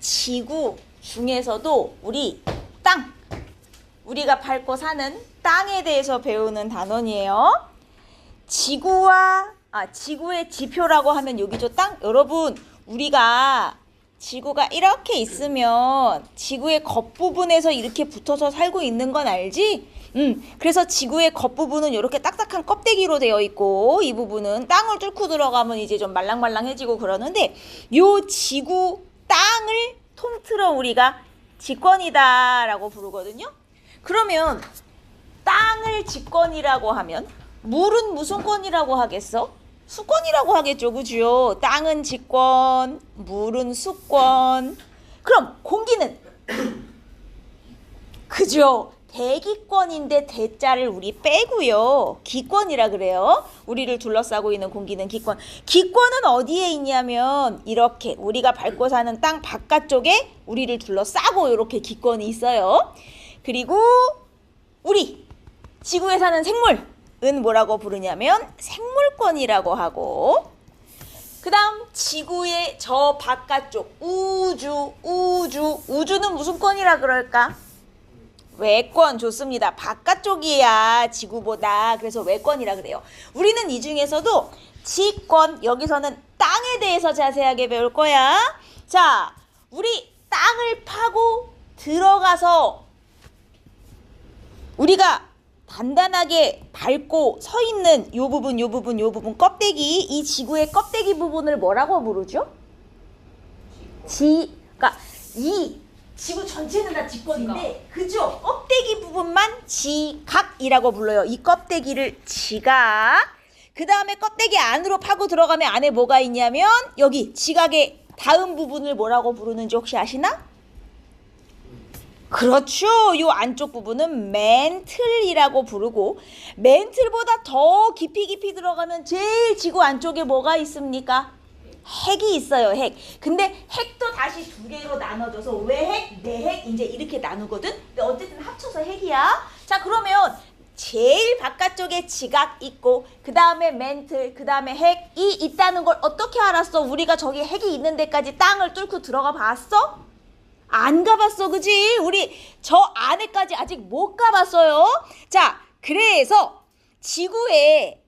지구 중에서도 우리가 밟고 사는 땅에 대해서 배우는 단원이에요. 지구의 지표라고 하면 여기죠, 땅? 여러분, 우리가 지구가 이렇게 있으면 지구의 겉부분에서 이렇게 붙어서 살고 있는 건 알지? 그래서 지구의 겉부분은 이렇게 딱딱한 껍데기로 되어 있고, 이 부분은 땅을 뚫고 들어가면 이제 좀 말랑말랑해지고 그러는데, 요 지구 땅을 통틀어 우리가 지권이다라고 부르거든요. 그러면 땅을 지권이라고 하면 물은 무슨 권이라고 하겠어? 수권이라고 하겠죠, 그죠? 땅은 지권, 물은 수권. 그럼 공기는? 그죠? 대기권인데 대자를 우리 빼고요. 기권이라 그래요. 우리를 둘러싸고 있는 공기는 기권. 기권은 어디에 있냐면 이렇게 우리가 밟고 사는 땅 바깥쪽에 우리를 둘러싸고 이렇게 기권이 있어요. 그리고 우리 지구에 사는 생물은 뭐라고 부르냐면 생물권이라고 하고, 그 다음 지구의 저 바깥쪽 우주는 무슨 권이라 그럴까? 외권. 좋습니다. 바깥쪽이야 지구보다. 그래서 외권이라 그래요. 우리는 이 중에서도 지권, 여기서는 땅에 대해서 자세하게 배울 거야. 자, 우리 땅을 파고 들어가서 우리가 단단하게 밟고 서 있는 요 부분 껍데기, 이 지구의 껍데기 부분을 뭐라고 부르죠? 그러니까 이 지구 전체는 다 지권인데, 그죠? 껍데기 부분만 지각이라고 불러요. 이 껍데기를 지각. 그 다음에 껍데기 안으로 파고 들어가면 안에 뭐가 있냐면 여기 지각의 다음 부분을 뭐라고 부르는지 혹시 아시나? 그렇죠. 요 안쪽 부분은 멘틀이라고 부르고, 멘틀보다 더 깊이 들어가면 제일 지구 안쪽에 뭐가 있습니까? 핵이 있어요, 핵. 근데 핵도 다시 두 개로 나눠져서 외핵, 내핵 이제 이렇게 나누거든. 근데 어쨌든 합쳐서 핵이야. 자, 그러면 제일 바깥쪽에 지각 있고, 그 다음에 멘틀, 그 다음에 핵이 있다는 걸 어떻게 알았어? 우리가 저기 핵이 있는 데까지 땅을 뚫고 들어가 봤어? 안 가봤어, 그지? 우리 저 안에까지 아직 못 가봤어요. 자, 그래서 지구에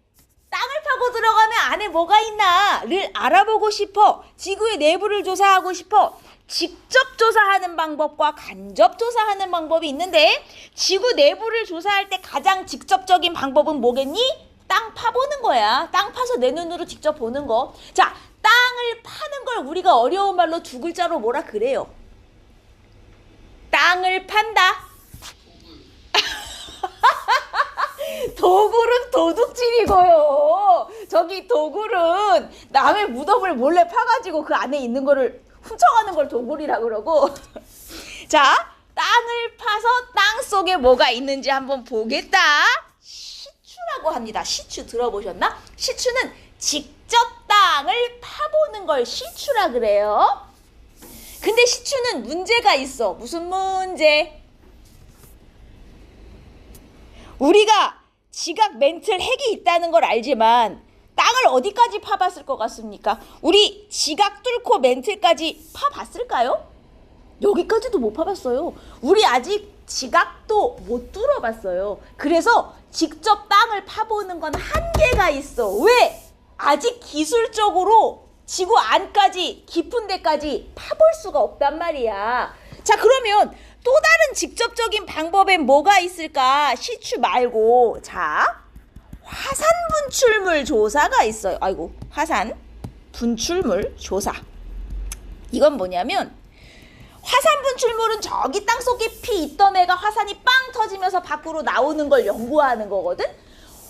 땅을 파고 들어가면 안에 뭐가 있나를 알아보고 싶어. 지구의 내부를 조사하고 싶어. 직접 조사하는 방법과 간접 조사하는 방법이 있는데, 지구 내부를 조사할 때 가장 직접적인 방법은 뭐겠니? 땅 파보는 거야. 땅 파서 내 눈으로 직접 보는 거. 자, 땅을 파는 걸 우리가 어려운 말로 두 글자로 뭐라 그래요? 땅을 판다. 도굴은 도둑질이고요. 저기 도굴은 남의 무덤을 몰래 파가지고 그 안에 있는 거를 훔쳐가는 걸 도굴이라 그러고. 자, 땅을 파서 땅 속에 뭐가 있는지 한번 보겠다. 시추라고 합니다. 시추 들어보셨나? 시추는 직접 땅을 파보는 걸 시추라 그래요. 근데 시추는 문제가 있어. 무슨 문제? 우리가 지각, 멘틀, 핵이 있다는 걸 알지만 땅을 어디까지 파봤을 것 같습니까? 우리 지각 뚫고 멘틀까지 파봤을까요? 여기까지도 못 파봤어요. 우리 아직 지각도 못 뚫어봤어요. 그래서 직접 땅을 파보는 건 한계가 있어. 왜? 아직 기술적으로 지구 안까지 깊은 데까지 파볼 수가 없단 말이야. 자, 그러면 또 다른 직접적인 방법엔 뭐가 있을까? 시추 말고. 자, 화산 분출물 조사가 있어요. 아이고, 화산 분출물 조사. 이건 뭐냐면, 화산 분출물은 저기 땅속 깊이 있던 애가 화산이 빵 터지면서 밖으로 나오는 걸 연구하는 거거든.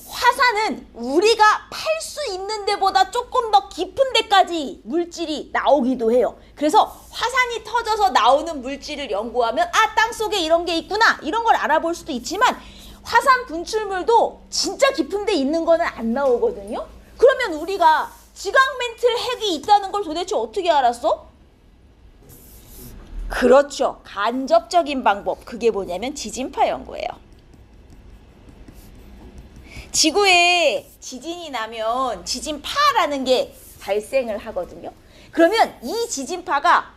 화산은 우리가 팔 수 있는 데보다 조금 더 깊은 데까지 물질이 나오기도 해요. 그래서 화산이 터져서 나오는 물질을 연구하면 땅속에 이런 게 있구나, 이런 걸 알아볼 수도 있지만, 화산 분출물도 진짜 깊은 데 있는 거는 안 나오거든요. 그러면 우리가 지각, 멘틀, 핵이 있다는 걸 도대체 어떻게 알았어? 그렇죠. 간접적인 방법. 그게 뭐냐면 지진파 연구예요. 지구에 지진이 나면 지진파라는 게 발생을 하거든요. 그러면 이 지진파가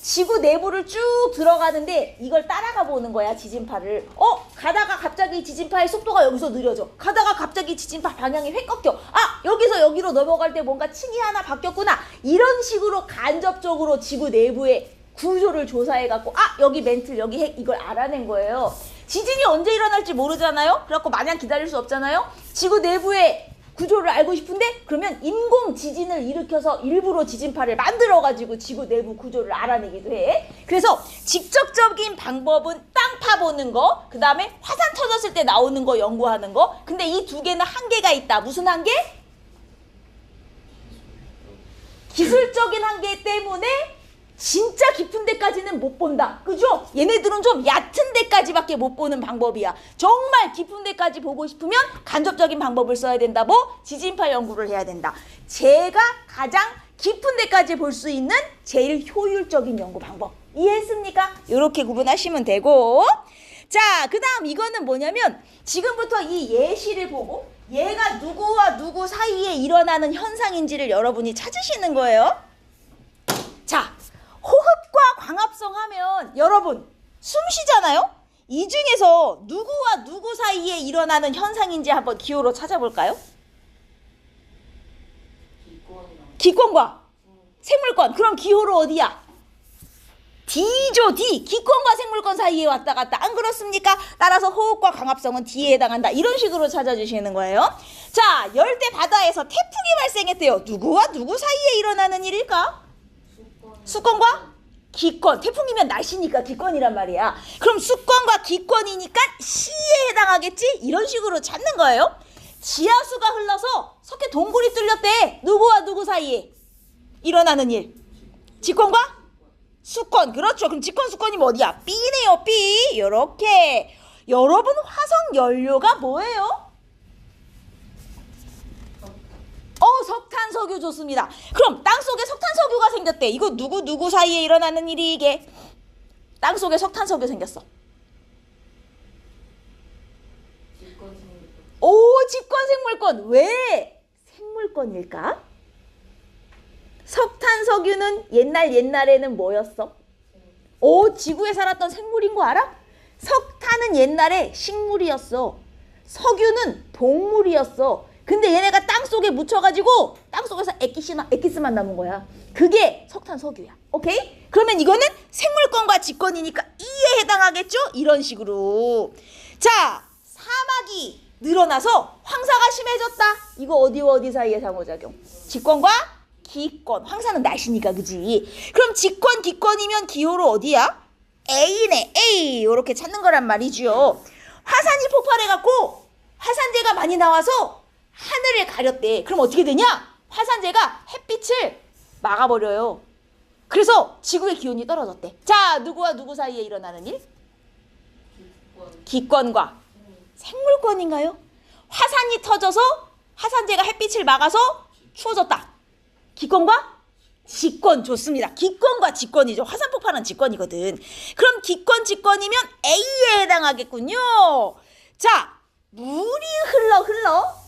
지구 내부를 쭉 들어가는데 이걸 따라가 보는 거야, 지진파를. 가다가 갑자기 지진파의 속도가 여기서 느려져. 가다가 갑자기 지진파 방향이 획 꺾여. 여기서 여기로 넘어갈 때 뭔가 층이 하나 바뀌었구나. 이런 식으로 간접적으로 지구 내부의 구조를 조사해갖고 여기 멘틀, 여기 핵, 이걸 알아낸 거예요. 지진이 언제 일어날지 모르잖아요. 그래갖고 마냥 기다릴 수 없잖아요. 지구 내부의 구조를 알고 싶은데 그러면 인공 지진을 일으켜서 일부러 지진파를 만들어가지고 지구 내부 구조를 알아내기도 해. 그래서 직접적인 방법은 땅 파보는 거, 그 다음에 화산 터졌을 때 나오는 거 연구하는 거. 근데 이 두 개는 한계가 있다. 무슨 한계? 기술적인 한계 때문에 진짜 깊은 데까지는 못 본다. 그죠? 얘네들은 좀 얕은 데까지밖에 못 보는 방법이야. 정말 깊은 데까지 보고 싶으면 간접적인 방법을 써야 된다. 지진파 연구를 해야 된다. 제가 가장 깊은 데까지 볼 수 있는 제일 효율적인 연구 방법. 이해했습니까? 이렇게 구분하시면 되고. 자, 그 다음 이거는 뭐냐면 지금부터 이 예시를 보고 얘가 누구와 누구 사이에 일어나는 현상인지를 여러분이 찾으시는 거예요. 자, 호흡과 광합성 하면 여러분 숨 쉬잖아요? 이 중에서 누구와 누구 사이에 일어나는 현상인지 한번 기호로 찾아볼까요? 기권과 생물권. 그럼 기호로 어디야? D죠, D. 기권과 생물권 사이에 왔다 갔다. 안 그렇습니까? 따라서 호흡과 광합성은 D에 해당한다. 이런 식으로 찾아주시는 거예요. 자, 열대 바다에서 태풍이 발생했대요. 누구와 누구 사이에 일어나는 일일까? 수권과 기권. 태풍이면 날씨니까 기권이란 말이야. 그럼 수권과 기권이니까 시에 해당하겠지? 이런 식으로 찾는 거예요. 지하수가 흘러서 석회 동굴이 뚫렸대. 누구와 누구 사이에 일어나는 일? 직권과 수권. 그렇죠. 그럼 직권 수권이면 어디야? B네요, B. 요렇게. 여러분 화석 연료가 뭐예요? 석탄, 석유 좋습니다. 그럼 땅속에 석탄, 석유가 생겼대. 이거 누구 사이에 일어나는 일이 이게? 땅속에 석탄, 석유 생겼어. 직권 생물권. 왜 생물권일까? 석탄, 석유는 옛날에는 뭐였어? 지구에 살았던 생물인 거 알아? 석탄은 옛날에 식물이었어. 석유는 동물이었어. 근데 얘네가 땅속에 묻혀가지고 땅속에서 액기스만 남은 거야. 그게 석탄, 석유야. 오케이? 그러면 이거는 생물권과 직권이니까 E에 해당하겠죠? 이런 식으로. 자, 사막이 늘어나서 황사가 심해졌다. 이거 어디와 어디 사이의 상호작용? 직권과 기권. 황사는 날씨니까, 그지? 그럼 직권, 기권이면 기호로 어디야? A네, A. 이렇게 찾는 거란 말이죠. 화산이 폭발해갖고 화산재가 많이 나와서 하늘을 가렸대. 그럼 어떻게 되냐? 화산재가 햇빛을 막아버려요. 그래서 지구의 기온이 떨어졌대. 자, 누구와 누구 사이에 일어나는 일? 기권과 생물권인가요? 화산이 터져서 화산재가 햇빛을 막아서 추워졌다. 기권과 직권. 좋습니다. 기권과 직권이죠. 화산 폭발은 직권이거든. 그럼 기권, 직권이면 A에 해당하겠군요. 자, 물이 흘러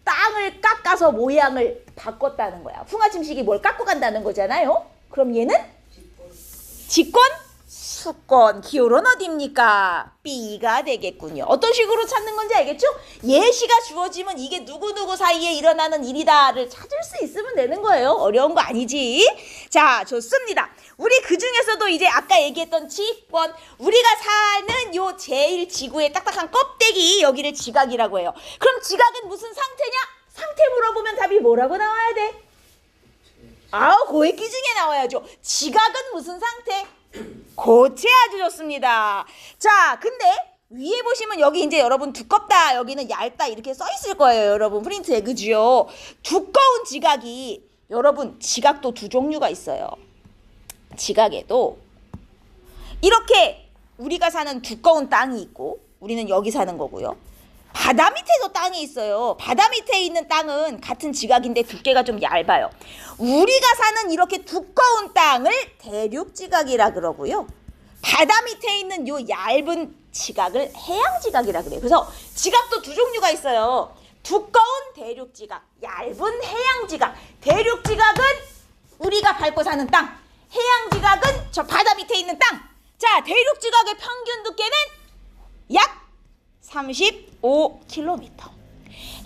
땅을 깎아서 모양을 바꿨다는 거야. 풍화침식이 뭘 깎고 간다는 거잖아요. 그럼 얘는 직권, 수권. 기호로는 어디입니까? B가 되겠군요. 어떤 식으로 찾는 건지 알겠죠? 예시가 주어지면 이게 누구 사이에 일어나는 일이다를 찾을 수 있으면 되는 거예요. 어려운 거 아니지. 자, 좋습니다. 우리 그 중에서도 이제 아까 얘기했던 직권, 우리가 사는 요 제일 지구의 딱딱한 껍데기, 여기를 지각이라고 해요. 그럼 지각은 무슨 상태냐? 상태 물어보면 답이 뭐라고 나와야 돼? 고액기 중에 나와야죠. 지각은 무슨 상태? 고체. 아주 좋습니다. 자, 근데 위에 보시면 여기 이제 여러분 두껍다, 여기는 얇다 이렇게 써 있을 거예요. 여러분 프린트에. 그죠? 두꺼운 지각이, 여러분 지각도 두 종류가 있어요. 지각에도 이렇게 우리가 사는 두꺼운 땅이 있고, 우리는 여기 사는 거고요. 바다 밑에도 땅이 있어요. 바다 밑에 있는 땅은 같은 지각인데 두께가 좀 얇아요. 우리가 사는 이렇게 두꺼운 땅을 대륙지각이라 그러고요. 바다 밑에 있는 요 얇은 지각을 해양지각이라 그래요. 그래서 지각도 두 종류가 있어요. 두꺼운 대륙지각, 얇은 해양지각. 대륙지각은 우리가 밟고 사는 땅, 해양지각은 저 바다 자, 대륙 지각의 평균 두께는 약 35km.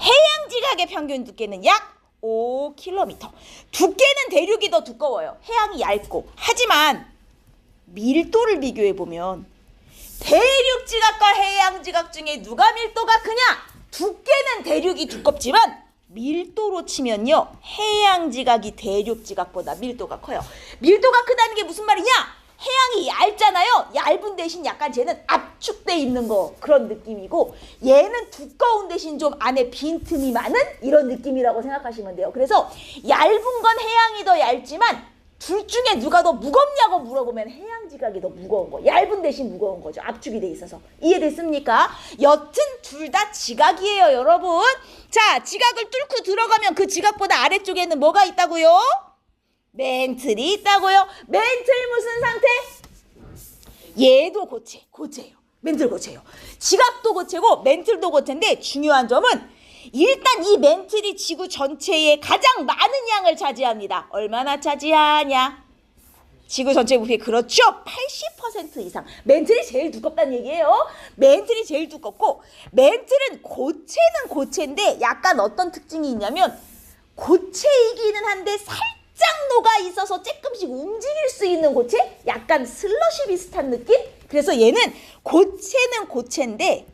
해양 지각의 평균 두께는 약 5km. 두께는 대륙이 더 두꺼워요. 해양이 얇고. 하지만 밀도를 비교해 보면 대륙 지각과 해양 지각 중에 누가 밀도가 크냐? 두께는 대륙이 두껍지만 밀도로 치면요, 해양 지각이 대륙 지각보다 밀도가 커요. 밀도가 크다는 게 무슨 말이냐? 해양이 얇잖아요. 얇은 대신 약간 쟤는 압축돼 있는 거, 그런 느낌이고, 얘는 두꺼운 대신 좀 안에 빈틈이 많은 이런 느낌이라고 생각하시면 돼요. 그래서 얇은 건 해양이 더 얇지만 둘 중에 누가 더 무겁냐고 물어보면 해양 지각이 더 무거운 거. 얇은 대신 무거운 거죠. 압축이 돼 있어서. 이해됐습니까? 여튼 둘 다 지각이에요, 여러분. 자, 지각을 뚫고 들어가면 그 지각보다 아래쪽에는 뭐가 있다고요? 멘틀이 있다고요. 멘틀 무슨 상태? 얘도 고체예요. 멘틀 고체예요. 지각도 고체고 멘틀도 고체인데 중요한 점은 일단 이 멘틀이 지구 전체의 가장 많은 양을 차지합니다. 얼마나 차지하냐? 지구 전체 부피의 그렇죠. 80% 이상. 멘틀이 제일 두껍다는 얘기예요. 멘틀이 제일 두껍고, 멘틀은 고체는 고체인데 약간 어떤 특징이 있냐면 고체이기는 한데 살짝 녹아 있어서 조금씩 움직일 수 있는 고체? 약간 슬러시 비슷한 느낌? 그래서 얘는 고체는 고체인데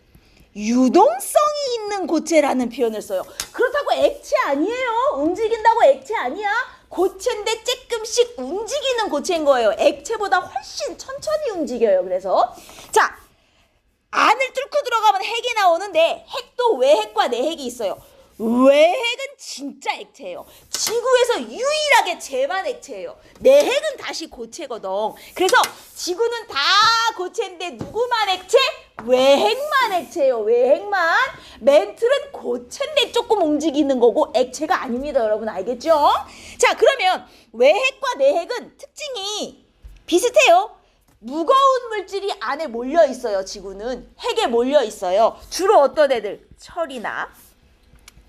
유동성이 있는 고체라는 표현을 써요. 그렇다고 액체 아니에요. 움직인다고 액체 아니야. 고체인데 조금씩 움직이는 고체인 거예요. 액체보다 훨씬 천천히 움직여요. 그래서 자, 안을 뚫고 들어가면 핵이 나오는데 핵도 외핵과 내핵이 있어요. 외핵은 진짜 액체예요. 지구에서 유일하게 쟤만 액체예요. 내핵은 다시 고체거든. 그래서 지구는 다 고체인데 누구만 액체? 외핵만 액체예요. 외핵만. 멘틀은 고체인데 조금 움직이는 거고 액체가 아닙니다. 여러분 알겠죠? 자, 그러면 외핵과 내핵은 특징이 비슷해요. 무거운 물질이 안에 몰려 있어요. 지구는 핵에 몰려 있어요. 주로 어떤 애들? 철이나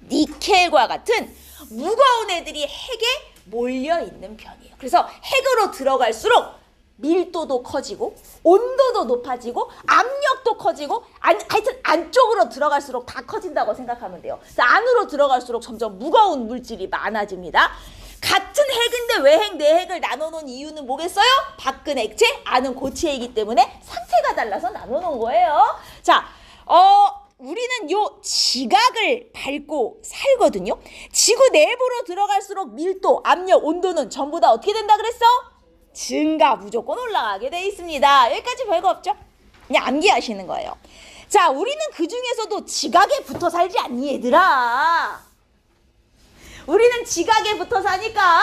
니켈과 같은 무거운 애들이 핵에 몰려있는 편이에요. 그래서 핵으로 들어갈수록 밀도도 커지고 온도도 높아지고 압력도 커지고 하여튼 안쪽으로 들어갈수록 다 커진다고 생각하면 돼요. 그래서 안으로 들어갈수록 점점 무거운 물질이 많아집니다. 같은 핵인데 외핵, 내핵을 나눠놓은 이유는 뭐겠어요? 밖은 액체, 안은 고체이기 때문에 상태가 달라서 나눠놓은 거예요. 자, 우리는 요 지각을 밟고 살거든요. 지구 내부로 들어갈수록 밀도, 압력, 온도는 전부 다 어떻게 된다 그랬어? 증가, 무조건 올라가게 돼 있습니다. 여기까지 별거 없죠? 그냥 암기하시는 거예요. 자, 우리는 그 중에서도 지각에 붙어 살지 않니 얘들아? 우리는 지각에 붙어 사니까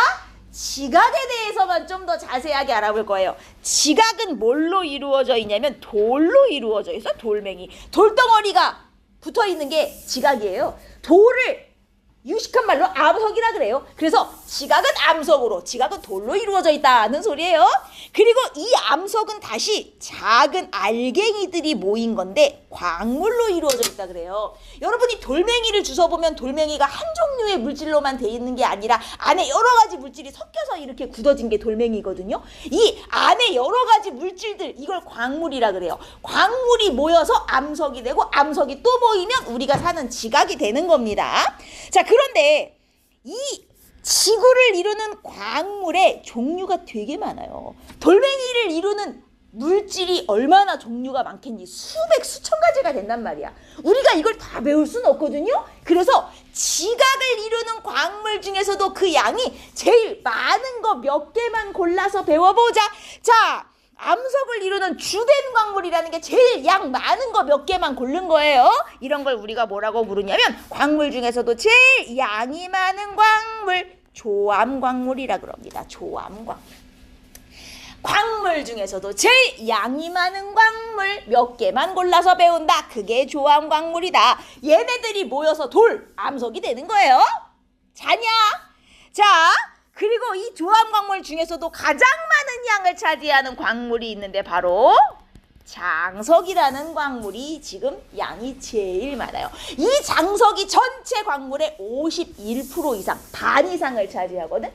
지각에 대해서만 좀 더 자세하게 알아볼 거예요. 지각은 뭘로 이루어져 있냐면 돌로 이루어져 있어. 돌멩이. 돌덩어리가 붙어 있는 게 지각이에요. 돌을 유식한 말로 암석이라 그래요. 그래서 지각은 암석으로, 지각은 돌로 이루어져 있다는 소리예요. 그리고 이 암석은 다시 작은 알갱이들이 모인 건데 광물로 이루어져 있다 그래요. 여러분이 돌멩이를 주워보면 돌멩이가 한 종류의 물질로만 돼 있는 게 아니라 안에 여러 가지 물질이 섞여서 이렇게 굳어진 게 돌멩이거든요. 이 안에 여러 가지 물질들, 이걸 광물이라 그래요. 광물이 모여서 암석이 되고 암석이 또 모이면 우리가 사는 지각이 되는 겁니다. 자, 그런데 이 지구를 이루는 광물의 종류가 되게 많아요. 돌멩이를 이루는 물질이 얼마나 종류가 많겠니? 수백, 수천 가지가 된단 말이야. 우리가 이걸 다 배울 수는 없거든요. 그래서 지각을 이루는 광물 중에서도 그 양이 제일 많은 거 몇 개만 골라서 배워보자. 자, 암석을 이루는 주된 광물이라는 게 제일 양 많은 거 몇 개만 고른 거예요. 이런 걸 우리가 뭐라고 부르냐면 광물 중에서도 제일 양이 많은 광물, 조암광물이라 그럽니다. 조암광물. 광물 중에서도 제일 양이 많은 광물 몇 개만 골라서 배운다. 그게 조암광물이다. 얘네들이 모여서 돌, 암석이 되는 거예요. 자냐? 자, 그리고 이 조암광물 중에서도 가장 많은 양을 차지하는 광물이 있는데 바로 장석이라는 광물이 지금 양이 제일 많아요. 이 장석이 전체 광물의 51% 이상, 반 이상을 차지하거든.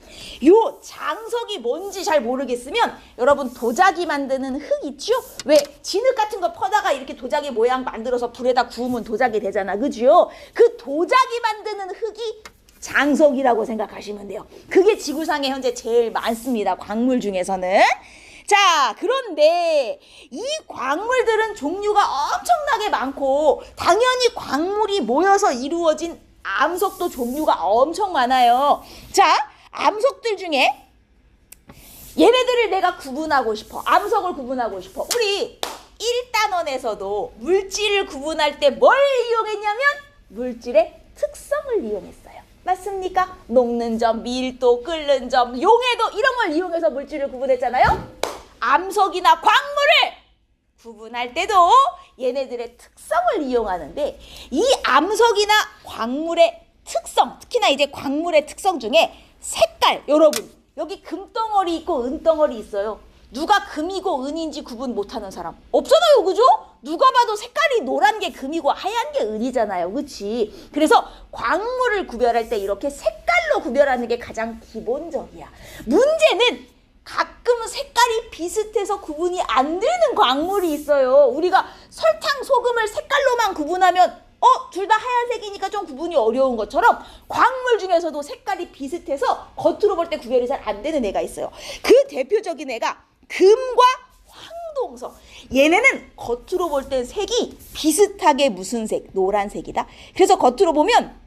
요 장석이 뭔지 잘 모르겠으면 여러분 도자기 만드는 흙 있죠? 왜 진흙 같은 거 퍼다가 이렇게 도자기 모양 만들어서 불에다 구우면 도자기 되잖아, 그죠? 그 도자기 만드는 흙이 장석이라고 생각하시면 돼요. 그게 지구상에 현재 제일 많습니다, 광물 중에서는. 자, 그런데 이 광물들은 종류가 엄청나게 많고 당연히 광물이 모여서 이루어진 암석도 종류가 엄청 많아요. 자, 암석들 중에 얘네들을 내가 구분하고 싶어. 암석을 구분하고 싶어. 우리 1단원에서도 물질을 구분할 때 뭘 이용했냐면 물질의 특성을 이용했어요. 맞습니까? 녹는 점, 밀도, 끓는 점, 용해도 이런 걸 이용해서 물질을 구분했잖아요. 암석이나 광물을 구분할 때도 얘네들의 특성을 이용하는데 이 암석이나 광물의 특성, 특히나 이제 광물의 특성 중에 색깔, 여러분 여기 금덩어리 있고 은덩어리 있어요. 누가 금이고 은인지 구분 못하는 사람 없잖아요, 그죠? 누가 봐도 색깔이 노란 게 금이고 하얀 게 은이잖아요, 그렇지? 그래서 광물을 구별할 때 이렇게 색깔로 구별하는 게 가장 기본적이야. 문제는 가끔 색깔이 비슷해서 구분이 안 되는 광물이 있어요. 우리가 설탕, 소금을 색깔로만 구분하면 둘 다 하얀색이니까 좀 구분이 어려운 것처럼 광물 중에서도 색깔이 비슷해서 겉으로 볼 때 구별이 잘 안 되는 애가 있어요. 그 대표적인 애가 금과 황동석. 얘네는 겉으로 볼 땐 색이 비슷하게 무슨 색? 노란색이다. 그래서 겉으로 보면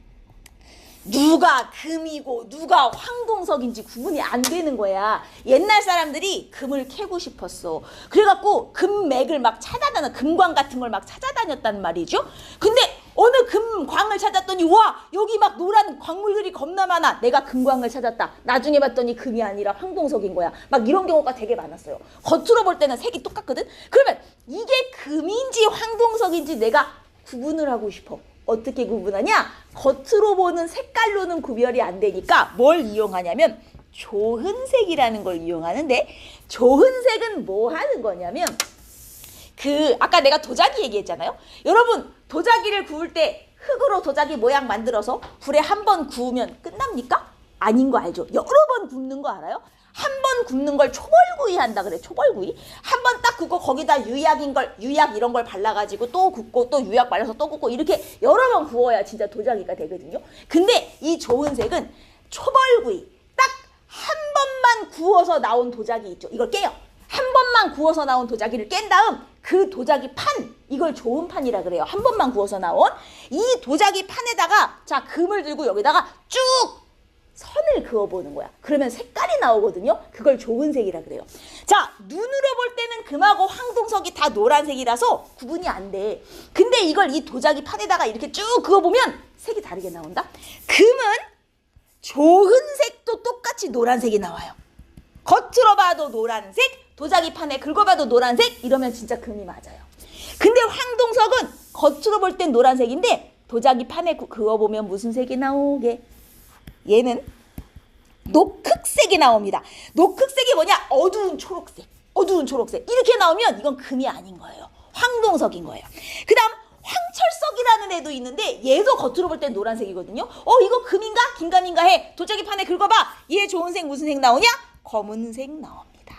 누가 금이고 누가 황동석인지 구분이 안 되는 거야. 옛날 사람들이 금을 캐고 싶었어. 그래갖고 금맥을 막 찾아다녀, 금광 같은 걸 막 찾아다녔단 말이죠. 근데 어느 금광을 찾았더니 와, 여기 막 노란 광물들이 겁나 많아. 내가 금광을 찾았다. 나중에 봤더니 금이 아니라 황동석인 거야. 막 이런 경우가 되게 많았어요. 겉으로 볼 때는 색이 똑같거든. 그러면 이게 금인지 황동석인지 내가 구분을 하고 싶어. 어떻게 구분하냐? 겉으로 보는 색깔로는 구별이 안 되니까 뭘 이용하냐면 조흔색이라는 걸 이용하는데, 조흔색은 뭐 하는 거냐면 아까 내가 도자기 얘기했잖아요. 여러분 도자기를 구울 때 흙으로 도자기 모양 만들어서 불에 한 번 구우면 끝납니까? 아닌 거 알죠? 여러 번 굽는 거 알아요? 한 번 굽는 걸 초벌구이 한다 그래. 초벌구이. 한 번 딱 굽고 거기다 유약 이런 걸 발라가지고 또 굽고 또 유약 발라서 또 굽고 이렇게 여러 번 구워야 진짜 도자기가 되거든요. 근데 이 조흔색은 초벌구이. 딱 한 번만 구워서 나온 도자기 있죠. 이걸 깨요. 한 번만 구워서 나온 도자기를 깬 다음 그 도자기 판, 이걸 조흔판이라 그래요. 한 번만 구워서 나온 이 도자기 판에다가 자 금을 들고 여기다가 쭉 선을 그어보는 거야. 그러면 색깔이 나오거든요. 그걸 조흔색이라 그래요. 자, 눈으로 볼 때는 금하고 황동석이 다 노란색이라서 구분이 안 돼. 근데 이걸 이 도자기 판에다가 이렇게 쭉 그어보면 색이 다르게 나온다. 금은 조흔색도 똑같이 노란색이 나와요. 겉으로 봐도 노란색, 도자기 판에 긁어봐도 노란색, 이러면 진짜 금이 맞아요. 근데 황동석은 겉으로 볼 땐 노란색인데 도자기 판에 그어보면 무슨 색이 나오게? 얘는 녹흑색이 나옵니다. 녹흑색이 뭐냐? 어두운 초록색. 어두운 초록색. 이렇게 나오면 이건 금이 아닌 거예요. 황동석인 거예요. 그 다음 황철석이라는 애도 있는데 얘도 겉으로 볼 땐 노란색이거든요. 이거 금인가? 김감인가 해. 도자기 판에 긁어봐. 얘 좋은 색 무슨 색 나오냐? 검은색 나옵니다.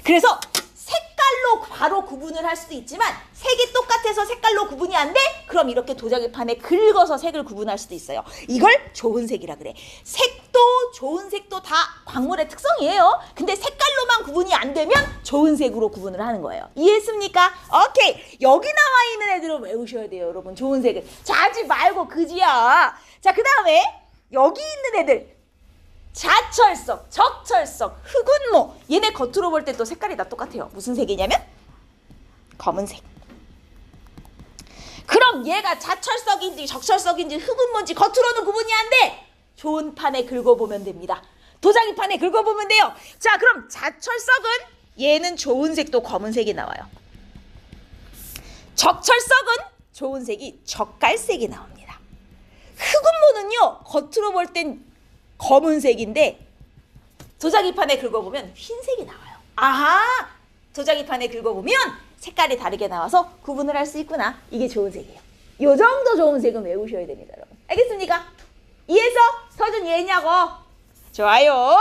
그래서 색깔로 바로 구분을 할 수도 있지만 색이 똑같아서 색깔로 구분이 안 돼? 그럼 이렇게 도자기판에 긁어서 색을 구분할 수도 있어요. 이걸 조흔색이라 그래. 색도 조흔색도 다 광물의 특성이에요. 근데 색깔로만 구분이 안 되면 조흔색으로 구분을 하는 거예요. 이해했습니까? 오케이. 여기 나와 있는 애들을 외우셔야 돼요, 여러분. 조흔색을. 자지 말고 그지야. 자, 그 다음에 여기 있는 애들. 자철석, 적철석, 흑운모. 얘네 겉으로 볼 때 또 색깔이 다 똑같아요. 무슨 색이냐면 검은색. 그럼 얘가 자철석인지 적철석인지 흑운모인지 겉으로는 구분이 안 돼. 좋은 판에 긁어보면 됩니다. 도자기 판에 긁어보면 돼요. 자, 그럼 자철석은 얘는 좋은 색도 검은색이 나와요. 적철석은 좋은 색이 적갈색이 나옵니다. 흑운모는요, 겉으로 볼 땐 검은색인데 도자기판에 긁어보면 흰색이 나와요. 아하! 도자기판에 긁어보면 색깔이 다르게 나와서 구분을 할 수 있구나. 이게 좋은 색이에요. 요 정도 좋은 색은 외우셔야 됩니다, 여러분. 알겠습니까? 이해해서? 서준 이해했냐고? 좋아요.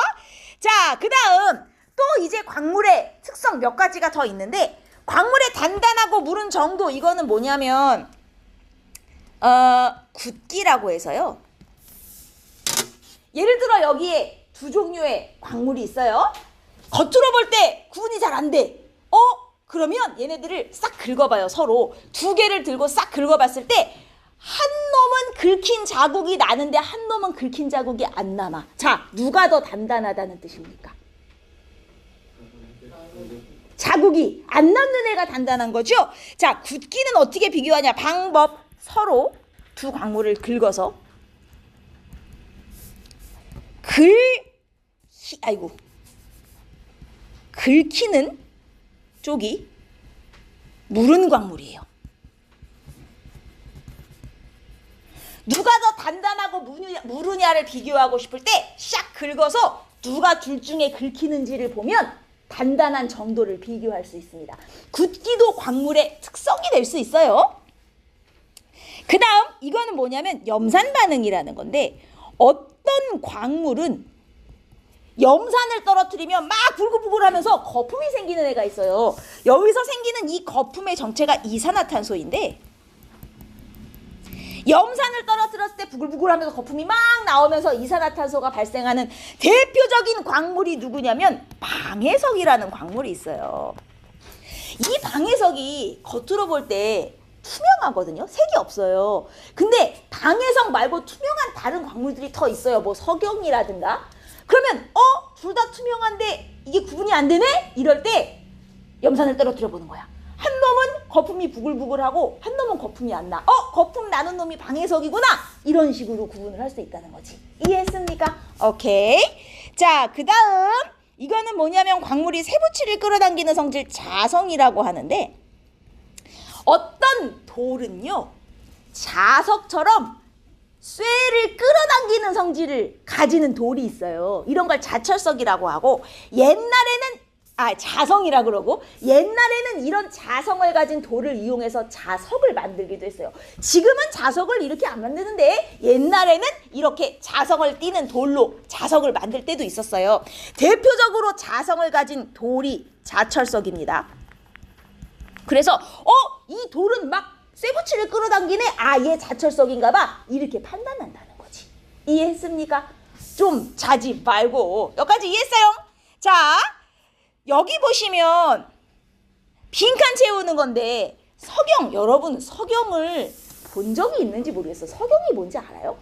자, 그 다음 또 이제 광물의 특성 몇 가지가 더 있는데, 광물의 단단하고 무른 정도, 이거는 뭐냐면 굳기라고 해서요. 예를 들어 여기에 두 종류의 광물이 있어요. 겉으로 볼 때 구분이 잘 안 돼. 그러면 얘네들을 싹 긁어봐요. 서로 두 개를 들고 싹 긁어봤을 때 한 놈은 긁힌 자국이 나는데 한 놈은 긁힌 자국이 안 남아. 자, 누가 더 단단하다는 뜻입니까? 자국이 안 남는 애가 단단한 거죠. 자, 굳기는 어떻게 비교하냐? 방법, 서로 두 광물을 긁어서 긁히는 쪽이 무른 광물이에요. 누가 더 단단하고 무르냐를 비교하고 싶을 때 샥 긁어서 누가 둘 중에 긁히는지를 보면 단단한 정도를 비교할 수 있습니다. 굳기도 광물의 특성이 될 수 있어요. 그 다음 이거는 뭐냐면 염산 반응이라는 건데, 어떤 광물은 염산을 떨어뜨리면 막 부글부글하면서 거품이 생기는 애가 있어요. 여기서 생기는 이 거품의 정체가 이산화탄소인데, 염산을 떨어뜨렸을 때 부글부글하면서 거품이 막 나오면서 이산화탄소가 발생하는 대표적인 광물이 누구냐면 방해석이라는 광물이 있어요. 이 방해석이 겉으로 볼 때 투명하거든요. 색이 없어요. 근데 방해석 말고 투명한 다른 광물들이 더 있어요. 뭐 석영이라든가. 그러면 둘 다 투명한데 이게 구분이 안 되네? 이럴 때 염산을 떨어뜨려 보는 거야. 한 놈은 거품이 부글부글하고 한 놈은 거품이 안 나. 거품 나는 놈이 방해석이구나. 이런 식으로 구분을 할 수 있다는 거지. 이해했습니까? 오케이. 자, 그 다음 이거는 뭐냐면 광물이 세부치를 끌어당기는 성질 자성이라고 하는데, 어떤 돌은요 자석처럼 쇠를 끌어당기는 성질을 가지는 돌이 있어요. 이런 걸 자철석이라고 하고, 자성이라 그러고, 옛날에는 이런 자성을 가진 돌을 이용해서 자석을 만들기도 했어요. 지금은 자석을 이렇게 안 만드는데 옛날에는 이렇게 자성을 띠는 돌로 자석을 만들 때도 있었어요. 대표적으로 자성을 가진 돌이 자철석입니다. 그래서 이 돌은 막 쇠붙이를 끌어당기네. 얘 자철석인가 봐. 이렇게 판단한다는 거지. 이해했습니까? 좀 자지 말고. 여기까지 이해했어요? 자, 여기 보시면 빈칸 채우는 건데, 석영, 여러분 석영을 본 적이 있는지 모르겠어. 석영이 뭔지 알아요?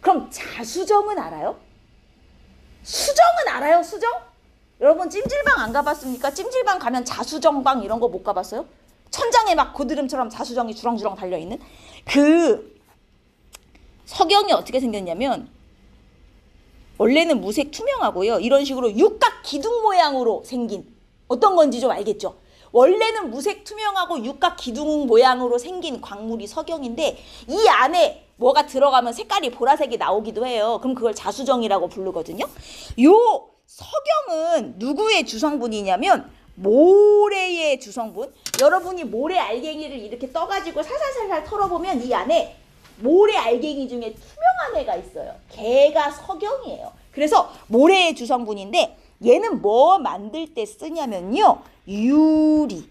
그럼 자수정은 알아요? 수정은 알아요? 수정? 여러분 찜질방 안 가봤습니까? 찜질방 가면 자수정방 이런 거 못 가봤어요? 천장에 막 고드름처럼 자수정이 주렁주렁 달려있는 그 석영이 어떻게 생겼냐면, 원래는 무색 투명하고요. 이런 식으로 육각 기둥 모양으로 생긴, 어떤 건지 좀 알겠죠? 원래는 무색 투명하고 육각 기둥 모양으로 생긴 광물이 석영인데, 이 안에 뭐가 들어가면 색깔이 보라색이 나오기도 해요. 그럼 그걸 자수정이라고 부르거든요. 요 석영은 누구의 주성분이냐면 모래의 주성분. 여러분이 모래 알갱이를 이렇게 떠가지고 살살살살 털어보면 이 안에 모래 알갱이 중에 투명한 애가 있어요. 걔가 석영이에요. 그래서 모래의 주성분인데, 얘는 뭐 만들 때 쓰냐면요, 유리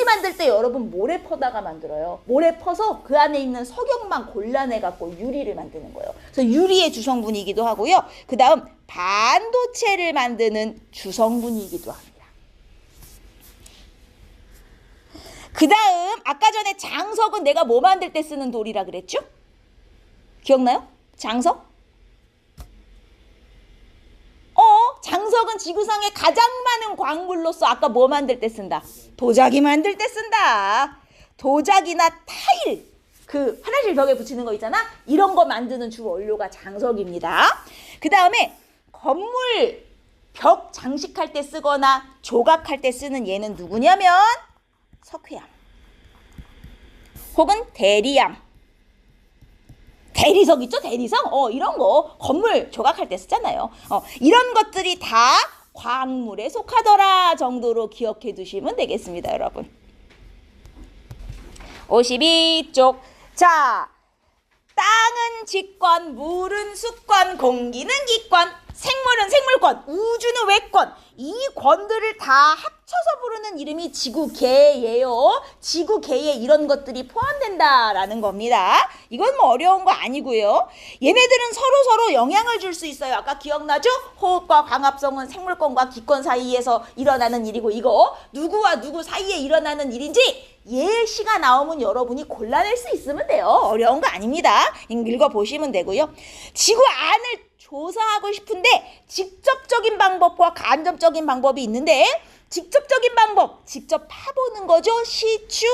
만들 때 여러분 모래 퍼다가 만들어요. 모래 퍼서 그 안에 있는 석영만 골라내갖고 유리를 만드는 거예요. 그래서 유리의 주성분이기도 하고요. 그 다음 반도체를 만드는 주성분이기도 합니다. 그 다음 아까 전에 장석은 내가 뭐 만들 때 쓰는 돌이라 그랬죠? 기억나요? 장석? 장석은 지구상에 가장 많은 광물로서 아까 뭐 만들 때 쓴다? 도자기 만들 때 쓴다. 도자기나 타일, 그 화장실 벽에 붙이는 거 있잖아? 이런 거 만드는 주 원료가 장석입니다. 그 다음에 건물 벽 장식할 때 쓰거나 조각할 때 쓰는 얘는 누구냐면 석회암 혹은 대리암. 대리석 있죠? 대리석? 이런 거 건물 조각할 때 쓰잖아요. 이런 것들이 다 광물에 속하더라 정도로 기억해 두시면 되겠습니다, 여러분. 52쪽. 자, 땅은 직권, 물은 수권, 공기는 기권, 생물은 생물권, 우주는 외권. 이 권들을 다 합쳐서 부르는 이름이 지구계예요. 지구계에 이런 것들이 포함된다라는 겁니다. 이건 뭐 어려운 거 아니고요. 얘네들은 서로 영향을 줄 수 있어요. 아까 기억나죠? 호흡과 광합성은 생물권과 기권 사이에서 일어나는 일이고, 이거 누구와 누구 사이에 일어나는 일인지 예시가 나오면 여러분이 골라낼 수 있으면 돼요. 어려운 거 아닙니다. 읽어보시면 되고요. 지구 안을 조사하고 싶은데 직접적인 방법과 간접적인 방법이 있는데, 직접적인 방법, 직접 파보는 거죠. 시추,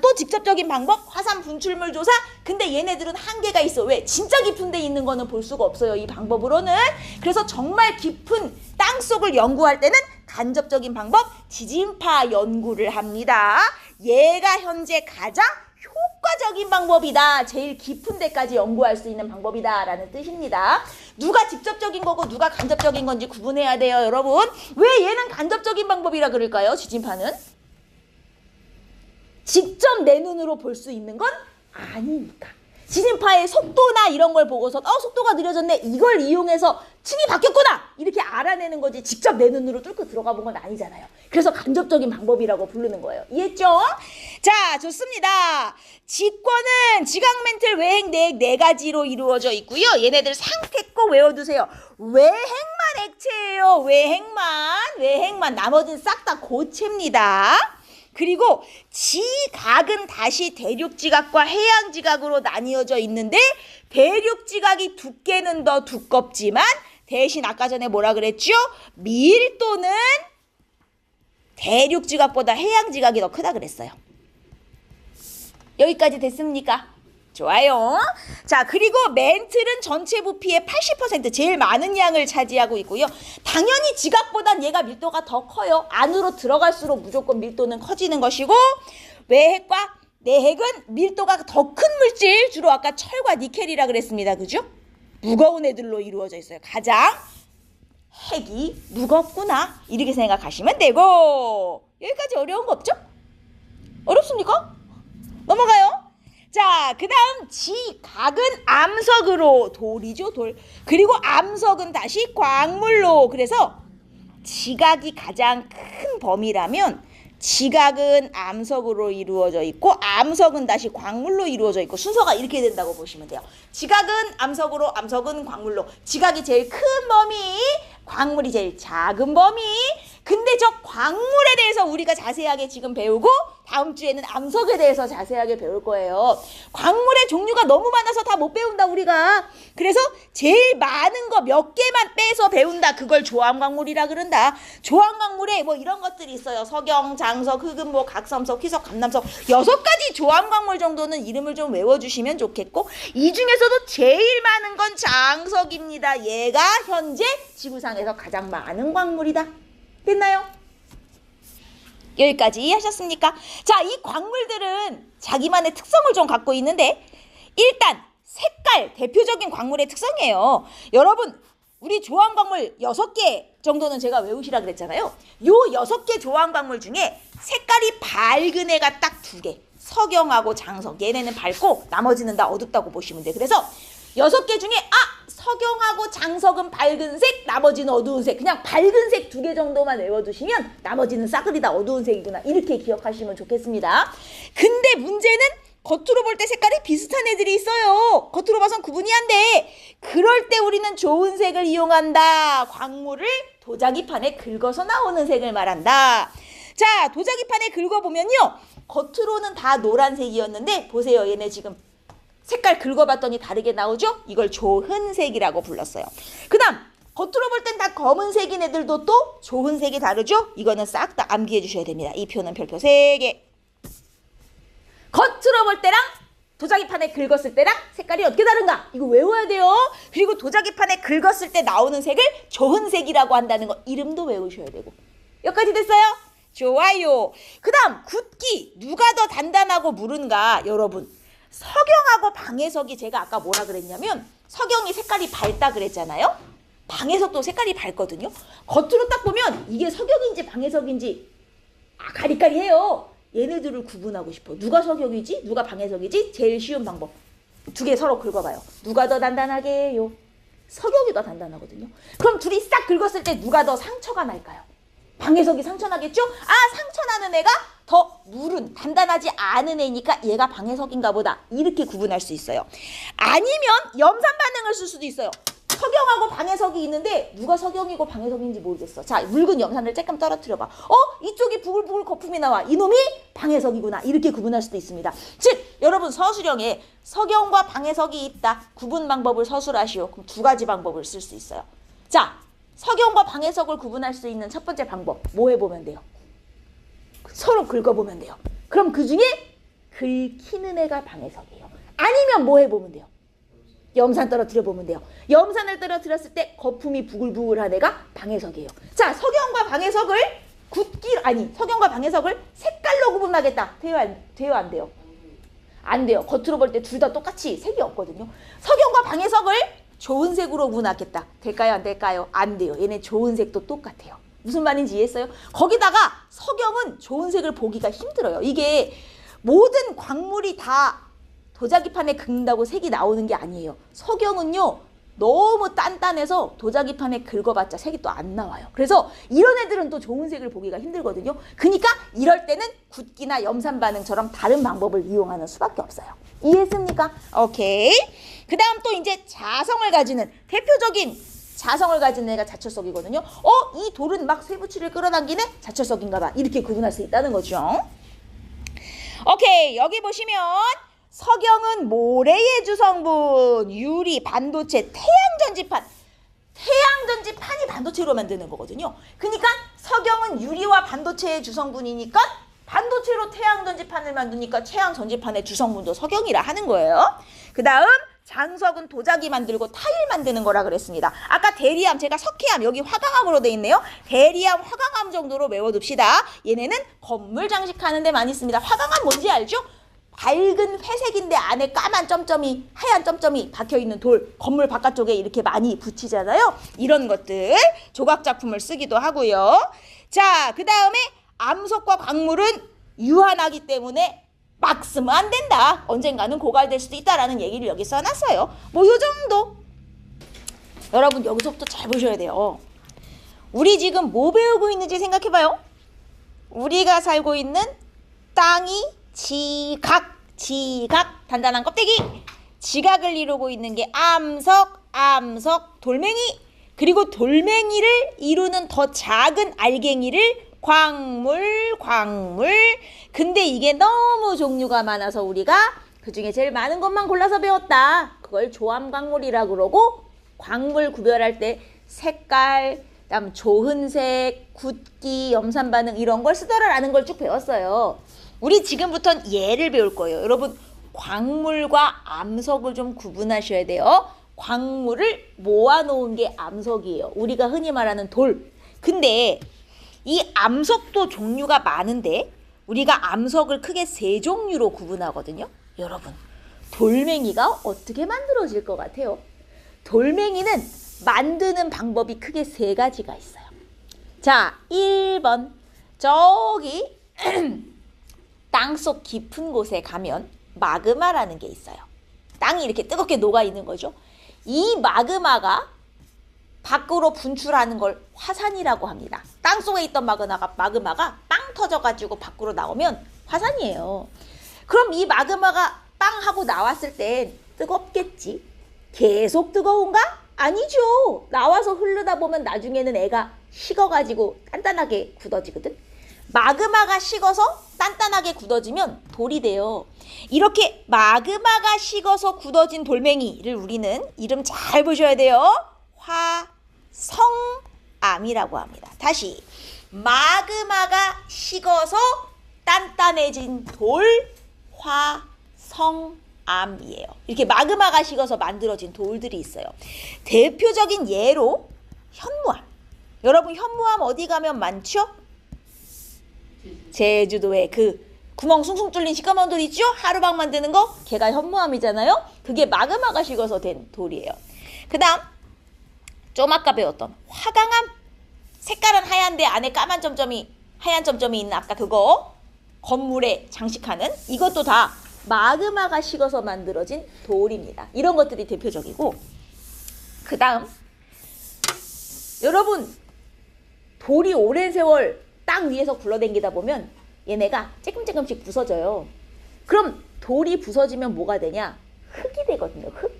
또 직접적인 방법, 화산 분출물 조사. 근데 얘네들은 한계가 있어. 왜? 진짜 깊은 데 있는 거는 볼 수가 없어요, 이 방법으로는. 그래서 정말 깊은 땅속을 연구할 때는 간접적인 방법, 지진파 연구를 합니다. 얘가 현재 가장 효과적인 방법이다. 제일 깊은 데까지 연구할 수 있는 방법이다 라는 뜻입니다. 누가 직접적인 거고 누가 간접적인 건지 구분해야 돼요, 여러분. 왜 얘는 간접적인 방법이라 그럴까요? 지진파는 직접 내 눈으로 볼 수 있는 건 아니니까. 지진파의 속도나 이런 걸 보고서 속도가 느려졌네, 이걸 이용해서 층이 바뀌었구나 이렇게 알아내는 거지, 직접 내 눈으로 뚫고 들어가 본 건 아니잖아요. 그래서 간접적인 방법이라고 부르는 거예요. 이해했죠? 자, 좋습니다. 지권은 지각, 멘틀, 외행, 내액 네 가지로 이루어져 있고요. 얘네들 상태 꼭 외워두세요. 외행만 액체예요. 외행만. 나머지는 싹 다 고체입니다. 그리고 지각은 다시 대륙지각과 해양지각으로 나뉘어져 있는데, 대륙지각이 두께는 더 두껍지만 대신 아까 전에 뭐라 그랬죠? 밀도는 대륙지각보다 해양지각이 더 크다 그랬어요. 여기까지 됐습니까? 좋아요. 자, 그리고 멘틀은 전체 부피의 80% 제일 많은 양을 차지하고 있고요. 당연히 지각보단 얘가 밀도가 더 커요. 안으로 들어갈수록 무조건 밀도는 커지는 것이고, 외핵과 내핵은 밀도가 더 큰 물질, 주로 아까 철과 니켈이라 그랬습니다. 그죠? 무거운 애들로 이루어져 있어요. 가장 핵이 무겁구나 이렇게 생각하시면 되고, 여기까지 어려운 거 없죠? 어렵습니까? 넘어가요. 자, 그 다음 지각은 암석으로, 돌이죠, 돌. 그리고 암석은 다시 광물로. 그래서 지각이 가장 큰 범위라면 지각은 암석으로 이루어져 있고 암석은 다시 광물로 이루어져 있고, 순서가 이렇게 된다고 보시면 돼요. 지각은 암석으로, 암석은 광물로. 지각이 제일 큰 범위, 광물이 제일 작은 범위. 근데 저 광물에 대해서 우리가 자세하게 지금 배우고, 다음 주에는 암석에 대해서 자세하게 배울 거예요. 광물의 종류가 너무 많아서 다 못 배운다, 우리가. 그래서 제일 많은 거 몇 개만 빼서 배운다. 그걸 조암광물이라 그런다. 조암광물에 뭐 이런 것들이 있어요. 석영, 장석, 흑은모, 각섬석, 희석, 감남석. 6가지 조암광물 정도는 이름을 좀 외워주시면 좋겠고, 이 중에서도 제일 많은 건 장석입니다. 얘가 현재 지구상에서 가장 많은 광물이다. 됐나요? 여기까지 하셨습니까? 자, 이 광물들은 자기만의 특성을 좀 갖고 있는데, 일단 색깔, 대표적인 광물의 특성이에요. 여러분, 우리 조암광물 6개 정도는 제가 외우시라 그랬잖아요. 요 6개 조암광물 중에 색깔이 밝은 애가 딱 2개. 석영하고 장석. 얘네는 밝고 나머지는 다 어둡다고 보시면 돼요. 그래서 6개 중에 석영하고 장석은 밝은 색, 나머지는 어두운 색. 그냥 밝은 색 2개 정도만 외워두시면 나머지는 싸그리 다 어두운 색이구나, 이렇게 기억하시면 좋겠습니다. 근데 문제는 겉으로 볼 때 색깔이 비슷한 애들이 있어요. 겉으로 봐선 구분이 안 돼. 그럴 때 우리는 좋은 색을 이용한다. 광물을 도자기판에 긁어서 나오는 색을 말한다. 자, 도자기판에 긁어보면요, 겉으로는 다 노란색이었는데 보세요. 얘네 지금 색깔 긁어봤더니 다르게 나오죠? 이걸 조흔색이라고 불렀어요. 그 다음 겉으로 볼 땐 다 검은색인 애들도 또 조흔색이 다르죠? 이거는 싹 다 암기해 주셔야 됩니다. 이 표는 별표 3개. 겉으로 볼 때랑 도자기판에 긁었을 때랑 색깔이 어떻게 다른가? 이거 외워야 돼요. 그리고 도자기판에 긁었을 때 나오는 색을 조흔색이라고 한다는 거 이름도 외우셔야 되고. 여기까지 됐어요? 좋아요. 그 다음 굵기. 누가 더 단단하고 무른가? 여러분, 석영하고 방해석이 제가 아까 뭐라 그랬냐면 석영이 색깔이 밝다 그랬잖아요. 방해석도 색깔이 밝거든요. 겉으로 딱 보면 이게 석영인지 방해석인지 가리가리해요. 얘네들을 구분하고 싶어. 누가 석영이지? 누가 방해석이지? 제일 쉬운 방법. 두 개 서로 긁어봐요. 누가 더 단단하게 해요? 석영이 더 단단하거든요. 그럼 둘이 싹 긁었을 때 누가 더 상처가 날까요? 방해석이 상처 나겠죠? 아, 상처 나는 애가 더 물은 단단하지 않은 애니까 얘가 방해석인가 보다. 이렇게 구분할 수 있어요. 아니면 염산 반응을 쓸 수도 있어요. 석영하고 방해석이 있는데 누가 석영이고 방해석인지 모르겠어. 자, 묽은 염산을 쬐끔 떨어뜨려봐. 이쪽이 부글부글 거품이 나와. 이놈이 방해석이구나. 이렇게 구분할 수도 있습니다. 즉, 여러분 서술형에 석영과 방해석이 있다. 구분 방법을 서술하시오. 그럼 두 가지 방법을 쓸 수 있어요. 자, 석영과 방해석을 구분할 수 있는 첫 번째 방법. 뭐 해보면 돼요? 서로 긁어보면 돼요. 그럼 그 중에 긁히는 애가 방해석이에요. 아니면 뭐 해보면 돼요? 염산 떨어뜨려 보면 돼요. 염산을 떨어뜨렸을 때 거품이 부글부글한 애가 방해석이에요. 자, 석영과 방해석을 석영과 방해석을 색깔로 구분하겠다. 돼요, 안 돼요? 안 돼요. 겉으로 볼 때 둘 다 똑같이 색이 없거든요. 석영과 방해석을 좋은 색으로 구분하겠다. 될까요, 안 될까요? 안 돼요. 얘네 좋은 색도 똑같아요. 무슨 말인지 이해했어요? 거기다가 석영은 좋은 색을 보기가 힘들어요. 이게 모든 광물이 다 도자기판에 긁는다고 색이 나오는 게 아니에요. 석영은요, 너무 단단해서 도자기판에 긁어봤자 색이 또 안 나와요. 그래서 이런 애들은 또 좋은 색을 보기가 힘들거든요. 그러니까 이럴 때는 굿기나 염산 반응처럼 다른 방법을 이용하는 수밖에 없어요. 이해했습니까? 오케이. 그 다음 또 이제 자성을 가지는, 대표적인 자성을 가진 애가 자철석이거든요. 이 돌은 막 쇠붙이를 끌어당기는 자철석인가 봐. 이렇게 구분할 수 있다는 거죠. 오케이. 여기 보시면 석영은 모래의 주성분, 유리, 반도체, 태양전지판. 태양전지판이 반도체로 만드는 거거든요. 그러니까 석영은 유리와 반도체의 주성분이니까 반도체로 태양전지판을 만드니까 태양전지판의 주성분도 석영이라 하는 거예요. 그 다음 장석은 도자기 만들고 타일 만드는 거라 그랬습니다. 아까 대리암, 제가 석회암, 여기 화강암으로 돼 있네요. 대리암, 화강암 정도로 외워둡시다. 얘네는 건물 장식하는 데 많이 씁니다. 화강암 뭔지 알죠? 밝은 회색인데 안에 까만 점점이, 하얀 점점이 박혀있는 돌, 건물 바깥쪽에 이렇게 많이 붙이잖아요. 이런 것들 조각 작품을 쓰기도 하고요. 자, 그 다음에 암석과 광물은 유한하기 때문에 막 쓰면 안 된다. 언젠가는 고갈될 수도 있다라는 얘기를 여기 써놨어요. 뭐 요 정도. 여러분 여기서부터 잘 보셔야 돼요. 우리 지금 뭐 배우고 있는지 생각해봐요. 우리가 살고 있는 땅이 지각, 단단한 껍데기. 지각을 이루고 있는 게 암석, 돌멩이. 그리고 돌멩이를 이루는 더 작은 알갱이를 광물. 근데 이게 너무 종류가 많아서 우리가 그중에 제일 많은 것만 골라서 배웠다. 그걸 조암광물이라고 그러고, 광물 구별할 때 색깔, 그다음 조흔색, 굿기, 염산반응 이런 걸 쓰더라라는 걸 쭉 배웠어요. 우리 지금부터는 얘를 배울 거예요. 여러분 광물과 암석을 좀 구분하셔야 돼요. 광물을 모아놓은 게 암석이에요. 우리가 흔히 말하는 돌. 근데 이 암석도 종류가 많은데 우리가 암석을 크게 세 종류로 구분하거든요. 여러분 돌멩이가 어떻게 만들어질 것 같아요? 돌멩이는 만드는 방법이 크게 세 가지가 있어요. 자, 1번 저기 땅속 깊은 곳에 가면 마그마라는 게 있어요. 땅이 이렇게 뜨겁게 녹아있는 거죠. 이 마그마가 밖으로 분출하는 걸 화산이라고 합니다. 땅속에 있던 마그마가 빵 터져가지고 밖으로 나오면 화산이에요. 그럼 이 마그마가 빵 하고 나왔을 땐 뜨겁겠지. 계속 뜨거운가? 아니죠. 나와서 흐르다 보면 나중에는 애가 식어가지고 단단하게 굳어지거든. 마그마가 식어서 단단하게 굳어지면 돌이 돼요. 이렇게 마그마가 식어서 굳어진 돌멩이를 우리는 이름 잘 보셔야 돼요. 화성암이라고 합니다. 다시 마그마가 식어서 단단해진 돌 화성암이에요. 이렇게 마그마가 식어서 만들어진 돌들이 있어요. 대표적인 예로 현무암. 여러분 현무암 어디 가면 많죠? 제주도에 그 구멍 숭숭 뚫린 시꺼먼 돌 있죠? 하루방 만드는 거? 걔가 현무암이잖아요. 그게 마그마가 식어서 된 돌이에요. 그 다음 좀 아까 배웠던 화강암, 색깔은 하얀데 안에 까만 점점이 하얀 점점이 있는 아까 그거 건물에 장식하는 이것도 다 마그마가 식어서 만들어진 돌입니다. 이런 것들이 대표적이고 그 다음 여러분 돌이 오랜 세월 땅 위에서 굴러다니다 보면 얘네가 조금씩 부서져요. 그럼 돌이 부서지면 뭐가 되냐? 흙이 되거든요. 흙.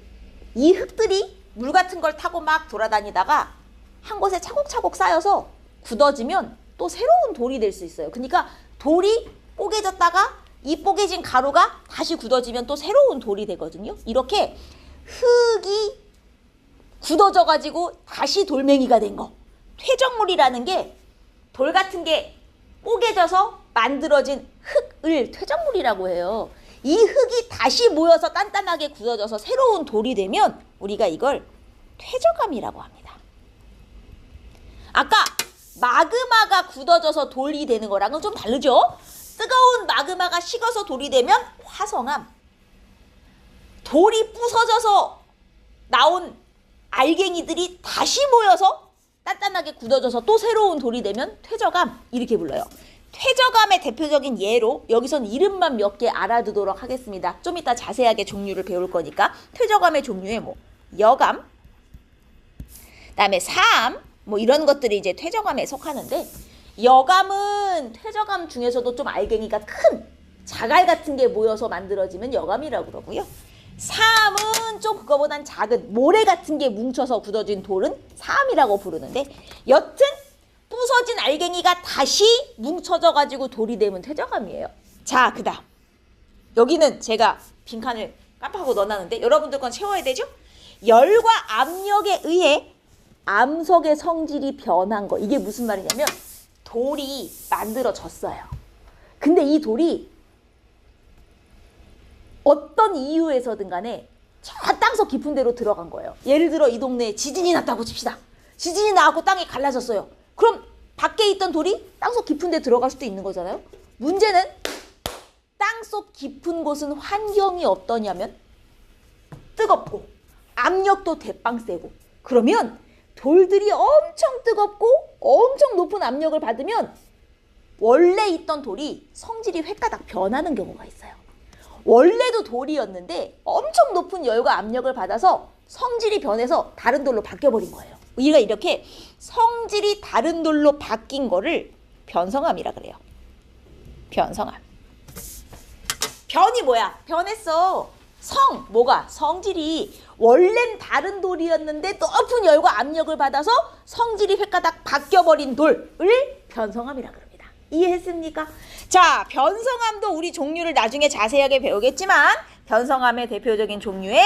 이 흙들이 물 같은 걸 타고 막 돌아다니다가 한 곳에 차곡차곡 쌓여서 굳어지면 또 새로운 돌이 될 수 있어요. 그러니까 돌이 뽀개졌다가 이 뽀개진 가루가 다시 굳어지면 또 새로운 돌이 되거든요. 이렇게 흙이 굳어져 가지고 다시 돌멩이가 된 거. 퇴적물이라는 게 돌 같은 게 뽀개져서 만들어진 흙을 퇴적물이라고 해요. 이 흙이 다시 모여서 단단하게 굳어져서 새로운 돌이 되면 우리가 이걸 퇴적암이라고 합니다. 아까 마그마가 굳어져서 돌이 되는 거랑은 좀 다르죠? 뜨거운 마그마가 식어서 돌이 되면 화성암. 돌이 부서져서 나온 알갱이들이 다시 모여서 단단하게 굳어져서 또 새로운 돌이 되면 퇴적암 이렇게 불러요. 퇴적암의 대표적인 예로 여기선 이름만 몇 개 알아두도록 하겠습니다. 좀 이따 자세하게 종류를 배울 거니까 퇴적암의 종류에 뭐 여감, 그다음에 사암 뭐 이런 것들이 이제 퇴적암에 속하는데 여감은 퇴적암 중에서도 좀 알갱이가 큰 자갈 같은 게 모여서 만들어지면 여감이라고 그러고요. 사암은 좀 그거보단 작은 모래 같은 게 뭉쳐서 굳어진 돌은 사암이라고 부르는데 여튼 부서진 알갱이가 다시 뭉쳐져 가지고 돌이 되면 퇴적암이에요. 자, 그다음 여기는 제가 빈칸을 깜빡하고 넣어놨는데 여러분들 건 채워야 되죠? 열과 압력에 의해 암석의 성질이 변한 거. 이게 무슨 말이냐면 돌이 만들어졌어요. 근데 이 돌이 어떤 이유에서든 간에 저 땅속 깊은 데로 들어간 거예요. 예를 들어 이 동네에 지진이 났다고 칩시다. 지진이 나고 땅이 갈라졌어요. 그럼 밖에 있던 돌이 땅속 깊은 데 들어갈 수도 있는 거잖아요. 문제는 땅속 깊은 곳은 환경이 어떠냐면 뜨겁고 압력도 대빵 세고 그러면 돌들이 엄청 뜨겁고 엄청 높은 압력을 받으면 원래 있던 돌이 성질이 획가닥 변하는 경우가 있어요. 원래도 돌이었는데 엄청 높은 열과 압력을 받아서 성질이 변해서 다른 돌로 바뀌어버린 거예요. 우리가 이렇게 성질이 다른 돌로 바뀐 거를 변성암이라 그래요. 변성암. 변이 뭐야? 변했어. 뭐가? 성질이 원래는 다른 돌이었는데 높은 열과 압력을 받아서 성질이 획가닥 바뀌어버린 돌을 변성암이라 그럽니다. 이해했습니까? 자, 변성암도 우리 종류를 나중에 자세하게 배우겠지만 변성암의 대표적인 종류에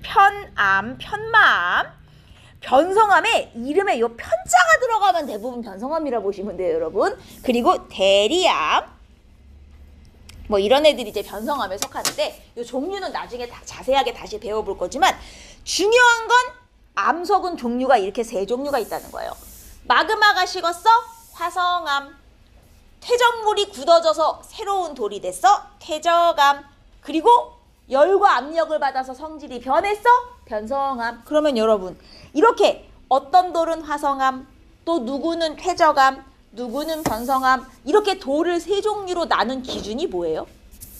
편암, 편마암, 변성암에 이름에 요 편자가 들어가면 대부분 변성암이라 보시면 돼요, 여러분. 그리고 대리암, 뭐 이런 애들이 이제 변성암에 속하는데 요 종류는 나중에 다 자세하게 다시 배워볼 거지만 중요한 건 암석은 종류가 이렇게 세 종류가 있다는 거예요. 마그마가 식었어? 화성암. 퇴적물이 굳어져서 새로운 돌이 됐어? 퇴적암. 그리고 열과 압력을 받아서 성질이 변했어? 변성암. 그러면 여러분 이렇게 어떤 돌은 화성암, 또 누구는 퇴적암, 누구는 변성암 이렇게 돌을 세 종류로 나눈 기준이 뭐예요?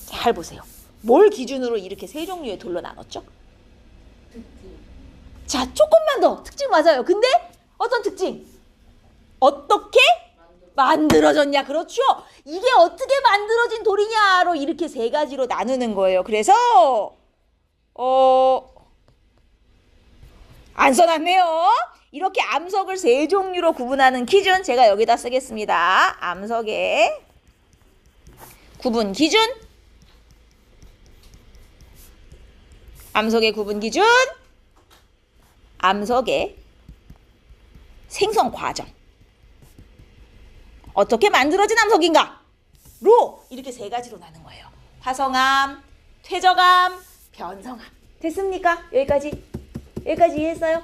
잘 보세요. 뭘 기준으로 이렇게 세 종류의 돌로 나눴죠? 특징. 자, 조금만 더. 특징 맞아요. 근데 어떤 특징? 어떻게 만들어졌냐? 그렇죠. 이게 어떻게 만들어진 돌이냐로 이렇게 세 가지로 나누는 거예요. 그래서 안 써놨네요. 이렇게 암석을 세 종류로 구분하는 기준 제가 여기다 쓰겠습니다. 암석의 구분 기준. 암석의 구분 기준. 암석의 생성 과정. 어떻게 만들어진 암석인가? 로 이렇게 세 가지로 나눈 거예요. 화성암, 퇴적암, 변성암. 됐습니까? 여기까지 이해했어요?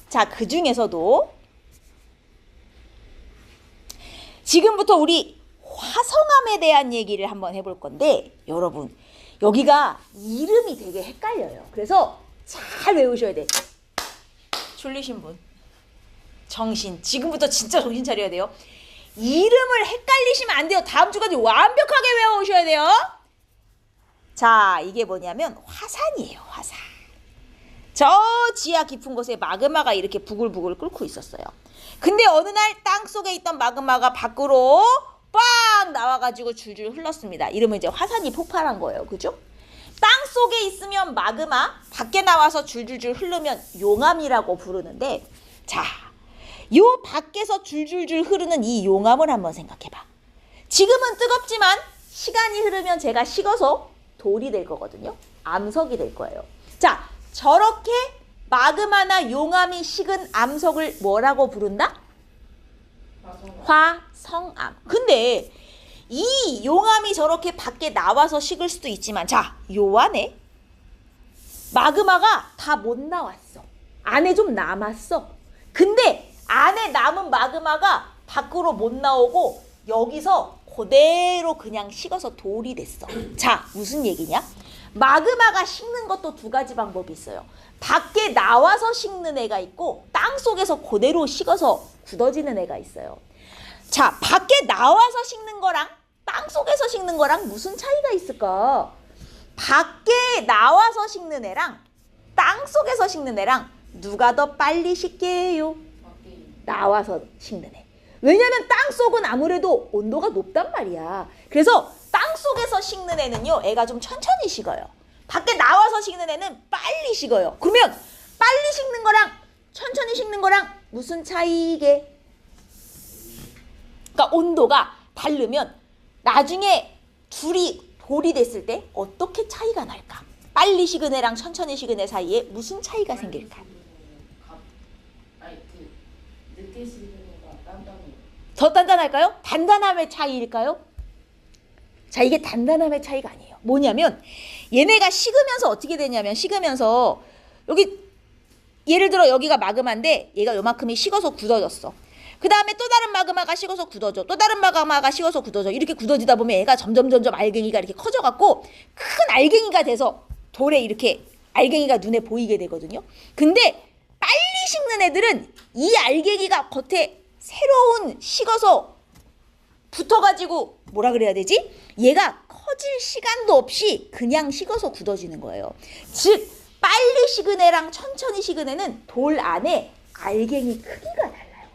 자, 그 중에서도 지금부터 우리 화성암에 대한 얘기를 한번 해볼 건데 여러분 여기가 이름이 되게 헷갈려요. 그래서 잘 외우셔야 돼. 졸리신 분. 지금부터 진짜 정신 차려야 돼요. 이름을 헷갈리시면 안 돼요. 다음 주까지 완벽하게 외워오셔야 돼요. 자, 이게 뭐냐면 화산이에요. 화산. 저 지하 깊은 곳에 마그마가 이렇게 부글부글 끓고 있었어요. 근데 어느 날 땅속에 있던 마그마가 밖으로 빵 나와가지고 줄줄 흘렀습니다. 이러면 이제 화산이 폭발한 거예요. 그죠? 땅속에 있으면 마그마, 밖에 나와서 줄줄줄 흐르면 용암이라고 부르는데, 자, 요 밖에서 줄줄줄 흐르는 이 용암을 한번 생각해봐. 지금은 뜨겁지만 시간이 흐르면 제가 식어서 돌이 될 거거든요. 암석이 될 거예요. 자, 저렇게 마그마나 용암이 식은 암석을 뭐라고 부른다? 화성암. 근데 이 용암이 저렇게 밖에 나와서 식을 수도 있지만, 자, 요 안에 마그마가 다 못 나왔어. 안에 좀 남았어. 근데 안에 남은 마그마가 밖으로 못 나오고 여기서 그대로 그냥 식어서 돌이 됐어. 자, 무슨 얘기냐? 마그마가 식는 것도 두 가지 방법이 있어요. 밖에 나와서 식는 애가 있고 땅속에서 그대로 식어서 굳어지는 애가 있어요. 자, 밖에 나와서 식는 거랑 땅속에서 식는 거랑 무슨 차이가 있을까? 밖에 나와서 식는 애랑 땅속에서 식는 애랑 누가 더 빨리 식게요? 나와서 식는 애. 왜냐면 땅속은 아무래도 온도가 높단 말이야. 그래서 땅속에서 식는 애는요, 애가 좀 천천히 식어요. 밖에 나와서 식는 애는 빨리 식어요. 그러면 빨리 식는 거랑 천천히 식는 거랑 무슨 차이게? 그러니까 온도가 다르면 나중에 둘이 돌이 됐을 때 어떻게 차이가 날까? 빨리 식은 애랑 천천히 식은 애 사이에 무슨 차이가 생길까? 늦게 식은 애가 단단해요. 더 단단할까요? 단단함의 차이일까요? 자, 이게 단단함의 차이가 아니에요. 뭐냐면 얘네가 식으면서 어떻게 되냐면, 식으면서 여기 예를 들어 여기가 마그마인데 얘가 요만큼이 식어서 굳어졌어. 그 다음에 또 다른 마그마가 식어서 굳어져. 또 다른 마그마가 식어서 굳어져. 이렇게 굳어지다 보면 얘가 점점 알갱이가 이렇게 커져갖고 큰 알갱이가 돼서 돌에 이렇게 알갱이가 눈에 보이게 되거든요. 근데 빨리 식는 애들은 이 알갱이가 겉에 새로운 식어서 붙어가지고 뭐라 그래야 되지? 얘가 커질 시간도 없이 그냥 식어서 굳어지는 거예요. 즉 빨리 식은 애랑 천천히 식은 애는 돌 안에 알갱이 크기가 달라요.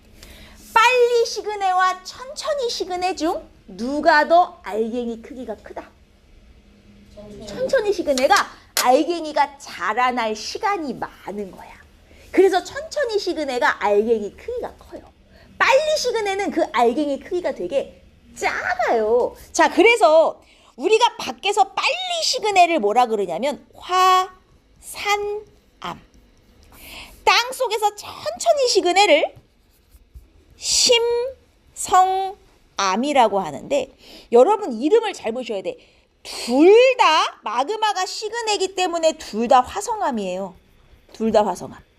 빨리 식은 애와 천천히 식은 애 중 누가 더 알갱이 크기가 크다? 천천히 식은 애가 알갱이가 자라날 시간이 많은 거야. 그래서 천천히 식은 애가 알갱이 크기가 커요. 빨리 식은 애는 그 알갱이 크기가 되게 작아요. 자, 그래서 우리가 밖에서 빨리 식은 애를 뭐라 그러냐면 화산암. 땅 속에서 천천히 식은 애를 심성암이라고 하는데, 여러분 이름을 잘 보셔야 돼. 둘 다 마그마가 식은 애기 때문에 둘 다 화성암이에요. 둘 다 화성암.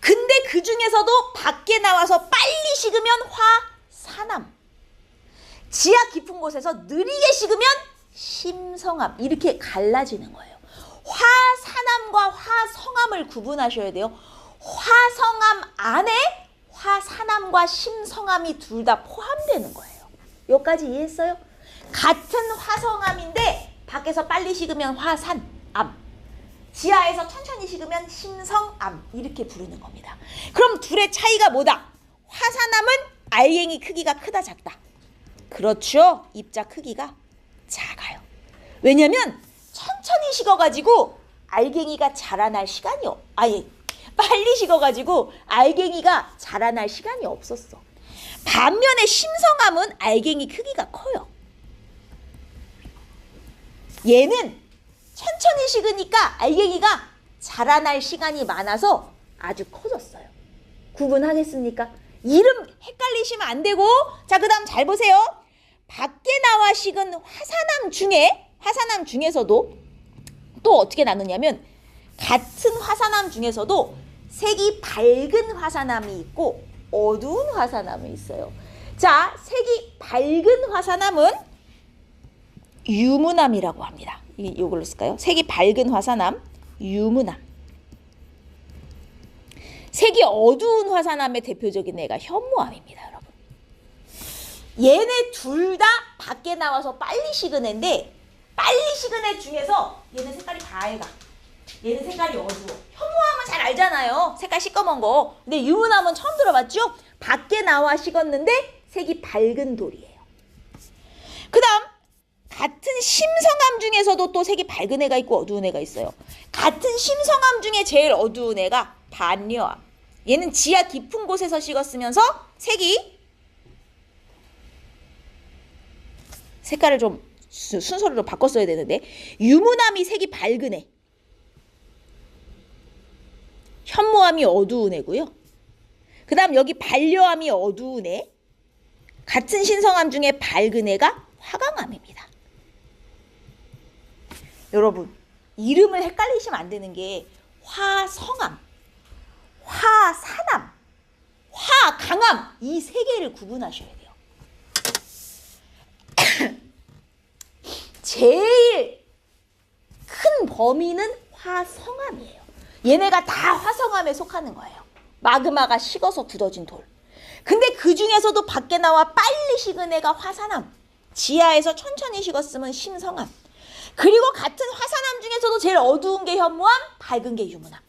근데 그 중에서도 밖에 나와서 빨리 식으면 화산암. 지하 깊은 곳에서 느리게 식으면 심성암. 이렇게 갈라지는 거예요. 화산암과 화성암을 구분하셔야 돼요. 화성암 안에 화산암과 심성암이 둘 다 포함되는 거예요. 여기까지 이해했어요? 같은 화성암인데 밖에서 빨리 식으면 화산암, 지하에서 천천히 식으면 심성암, 이렇게 부르는 겁니다. 그럼 둘의 차이가 뭐다? 화산암은 알갱이 크기가 크다 작다? 그렇죠. 입자 크기가 작아요. 왜냐면 천천히 식어가지고 알갱이가 자라날 시간이 빨리 식어가지고 알갱이가 자라날 시간이 없었어. 반면에 심성암은 알갱이 크기가 커요. 얘는 천천히 식으니까 알갱이가 자라날 시간이 많아서 아주 커졌어요. 구분하겠습니까? 이름 헷갈리시면 안 되고, 자, 그 다음 잘 보세요. 밖에 나와 식은 화산암 중에서도 또 어떻게 나누냐면, 같은 화산암 중에서도 색이 밝은 화산암이 있고 어두운 화산암이 있어요. 자, 색이 밝은 화산암은 유문암이라고 합니다. 이걸로 쓸까요? 색이 밝은 화산암, 유문암. 색이 어두운 화산암의 대표적인 애가 현무암입니다, 여러분. 얘네 둘 다 밖에 나와서 빨리 식은 애인데 빨리 식은 애 중에서 얘는 색깔이 밝아. 얘는 색깔이 어두워. 현무암은 잘 알잖아요. 색깔 시꺼먼 거. 근데 유문암은 처음 들어봤죠? 밖에 나와 식었는데 색이 밝은 돌이에요. 그 다음 같은 심성암 중에서도 또 색이 밝은 애가 있고 어두운 애가 있어요. 같은 심성암 중에 제일 어두운 애가 반려암. 얘는 지하 깊은 곳에서 식었으면서 색깔을 좀 순서를 좀 바꿨어야 되는데 유문암이 색이 밝은 애, 현무암이 어두운 애고요. 그 다음 여기 반려암이 어두운 애, 같은 신성암 중에 밝은 애가 화강암입니다. 여러분 이름을 헷갈리시면 안 되는 게 화성암, 화산암, 화강암 이 세 개를 구분하셔야 돼요. 제일 큰 범위는 화성암이에요. 얘네가 다 화성암에 속하는 거예요. 마그마가 식어서 굳어진 돌. 근데 그 중에서도 밖에 나와 빨리 식은 애가 화산암, 지하에서 천천히 식었으면 심성암. 그리고 같은 화산암 중에서도 제일 어두운 게 현무암, 밝은 게 유문암.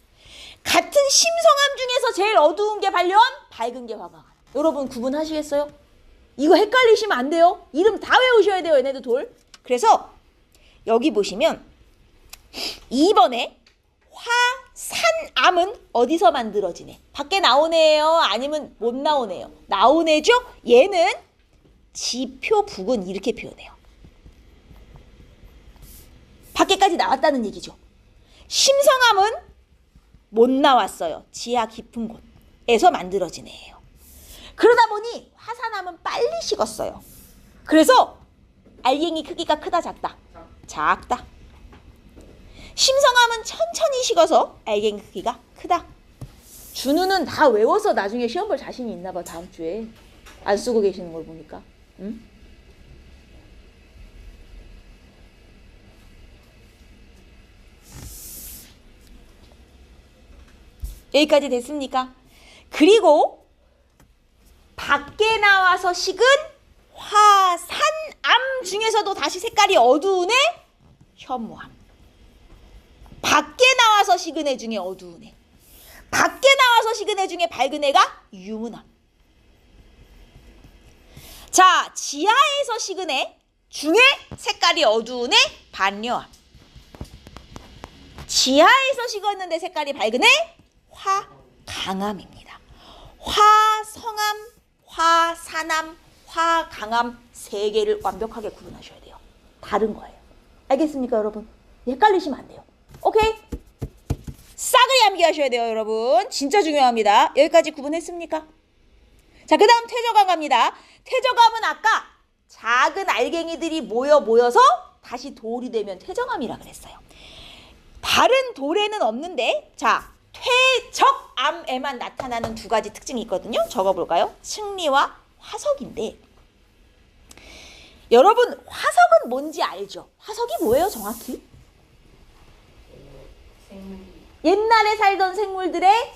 같은 심성암 중에서 제일 어두운 게 반려암, 밝은 게 화강암. 여러분 구분하시겠어요? 이거 헷갈리시면 안 돼요. 이름 다 외우셔야 돼요, 얘네들 돌. 그래서 여기 보시면 2번에 화산암은 어디서 만들어지네? 밖에 나오네요? 아니면 못 나오네요? 나오네죠? 얘는 지표 부근 이렇게 표현해요. 밖에까지 나왔다는 얘기죠. 심성암은 못 나왔어요. 지하 깊은 곳에서 만들어진 애예요. 그러다 보니 화산암은 빨리 식었어요. 그래서 알갱이 크기가 크다 작다? 작다. 심성암은 천천히 식어서 알갱이 크기가 크다. 준우는 다 외워서 나중에 시험 볼 자신이 있나 봐. 다음 주에 안 쓰고 계시는 걸 보니까. 응? 여기까지 됐습니까? 그리고 밖에 나와서 식은 화산암 중에서도 다시 색깔이 어두운 애 현무암. 밖에 나와서 식은 애 중에 어두운 애, 밖에 나와서 식은 애 중에 밝은 애가 유문암. 자, 지하에서 식은 애 중에 색깔이 어두운 애 반려암. 지하에서 식었는데 색깔이 밝은 애 화강암입니다. 화성암, 화산암, 화강암 세 개를 완벽하게 구분하셔야 돼요. 다른 거예요. 알겠습니까, 여러분? 헷갈리시면 안 돼요. 오케이? 싸그리 암기하셔야 돼요, 여러분. 진짜 중요합니다. 여기까지 구분했습니까? 자, 그 다음 퇴적암 갑니다. 퇴적암은 아까 작은 알갱이들이 모여서 다시 돌이 되면 퇴적암이라 그랬어요. 다른 돌에는 없는데, 자, 퇴적암에만 나타나는 두 가지 특징이 있거든요. 적어볼까요? 층리와 화석인데, 여러분 화석은 뭔지 알죠? 화석이 뭐예요, 정확히? 옛날에 살던 생물들의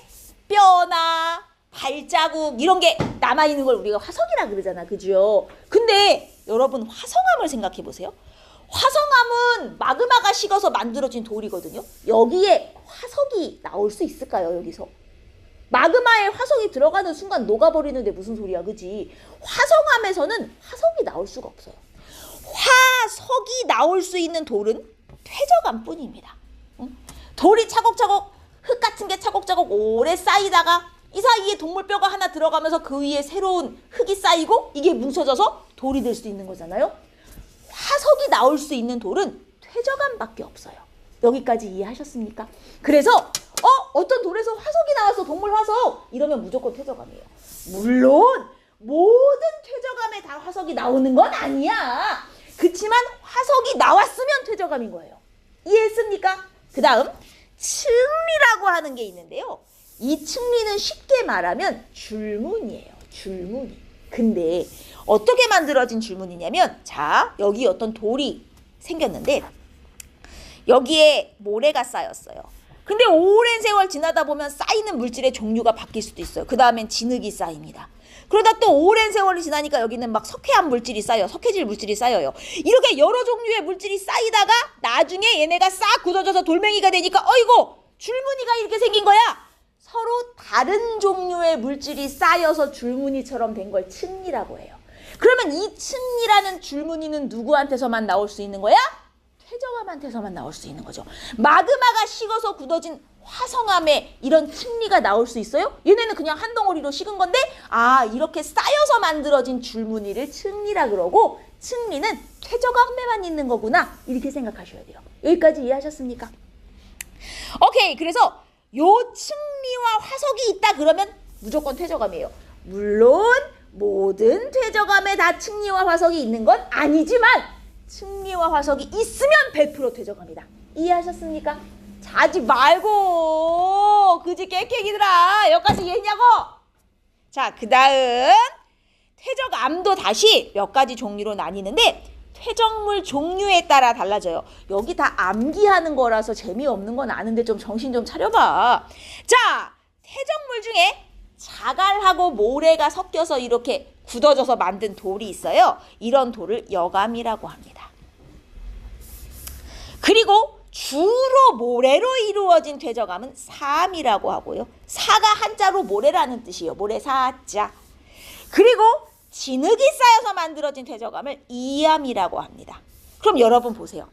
뼈나 발자국 이런 게 남아있는 걸 우리가 화석이라 그러잖아, 그죠? 근데 여러분 화성암을 생각해 보세요. 화성암은 마그마가 식어서 만들어진 돌이거든요. 여기에 화석이 나올 수 있을까요, 여기서? 마그마에 화석이 들어가는 순간 녹아버리는데 무슨 소리야, 그지? 화성암에서는 화석이 나올 수가 없어요. 화석이 나올 수 있는 돌은 퇴적암뿐입니다. 돌이 차곡차곡, 흙 같은 게 차곡차곡 오래 쌓이다가 이 사이에 동물뼈가 하나 들어가면서 그 위에 새로운 흙이 쌓이고 이게 뭉쳐져서 돌이 될 수 있는 거잖아요. 화석이 나올 수 있는 돌은 퇴적암밖에 없어요. 여기까지 이해하셨습니까? 그래서 어떤 돌에서 화석이 나와서 동물 화석 이러면 무조건 퇴적암이에요. 물론 모든 퇴적암에 다 화석이 나오는 건 아니야. 그치만 화석이 나왔으면 퇴적암인 거예요. 이해했습니까? 그 다음 층리라고 하는 게 있는데요. 이 층리는 쉽게 말하면 줄무늬예요. 줄무늬. 근데 어떻게 만들어진 줄무늬냐면, 자, 여기 어떤 돌이 생겼는데 여기에 모래가 쌓였어요. 근데 오랜 세월 지나다 보면 쌓이는 물질의 종류가 바뀔 수도 있어요. 그 다음엔 진흙이 쌓입니다. 그러다 또 오랜 세월이 지나니까 여기는 막 석회암 물질이 쌓여요. 석회질 물질이 쌓여요. 이렇게 여러 종류의 물질이 쌓이다가 나중에 얘네가 싹 굳어져서 돌멩이가 되니까 어이구 줄무늬가 이렇게 생긴 거야. 서로 다른 종류의 물질이 쌓여서 줄무늬처럼 된 걸 층리라고 해요. 그러면 이 층리라는 줄무늬는 누구한테서만 나올 수 있는 거야? 퇴적암한테서만 나올 수 있는 거죠. 마그마가 식어서 굳어진 화성암에 이런 층리가 나올 수 있어요? 얘네는 그냥 한 덩어리로 식은 건데 이렇게 쌓여서 만들어진 줄무늬를 층리라 그러고 층리는 퇴적암에만 있는 거구나 이렇게 생각하셔야 돼요. 여기까지 이해하셨습니까? 오케이. 그래서 요 층리와 화석이 있다 그러면 무조건 퇴적암이에요. 물론 모든 퇴적암에 다 층리와 화석이 있는 건 아니지만 층리와 화석이 있으면 100% 퇴적암이다. 이해하셨습니까? 자지 말고 그지 깨깨기들아 여기까지 이해했냐고? 자, 그 다음 퇴적암도 다시 몇 가지 종류로 나뉘는데 퇴적물 종류에 따라 달라져요. 여기 다 암기하는 거라서 재미없는 건 아는데 좀 정신 좀 차려봐. 자, 퇴적물 중에 자갈하고 모래가 섞여서 이렇게 굳어져서 만든 돌이 있어요. 이런 돌을 여감이라고 합니다. 그리고 주로 모래로 이루어진 퇴적암은 사암이라고 하고요. 사가 한자로 모래라는 뜻이에요. 모래 사자. 그리고 진흙이 쌓여서 만들어진 퇴적암을 이암이라고 합니다. 그럼 여러분 보세요.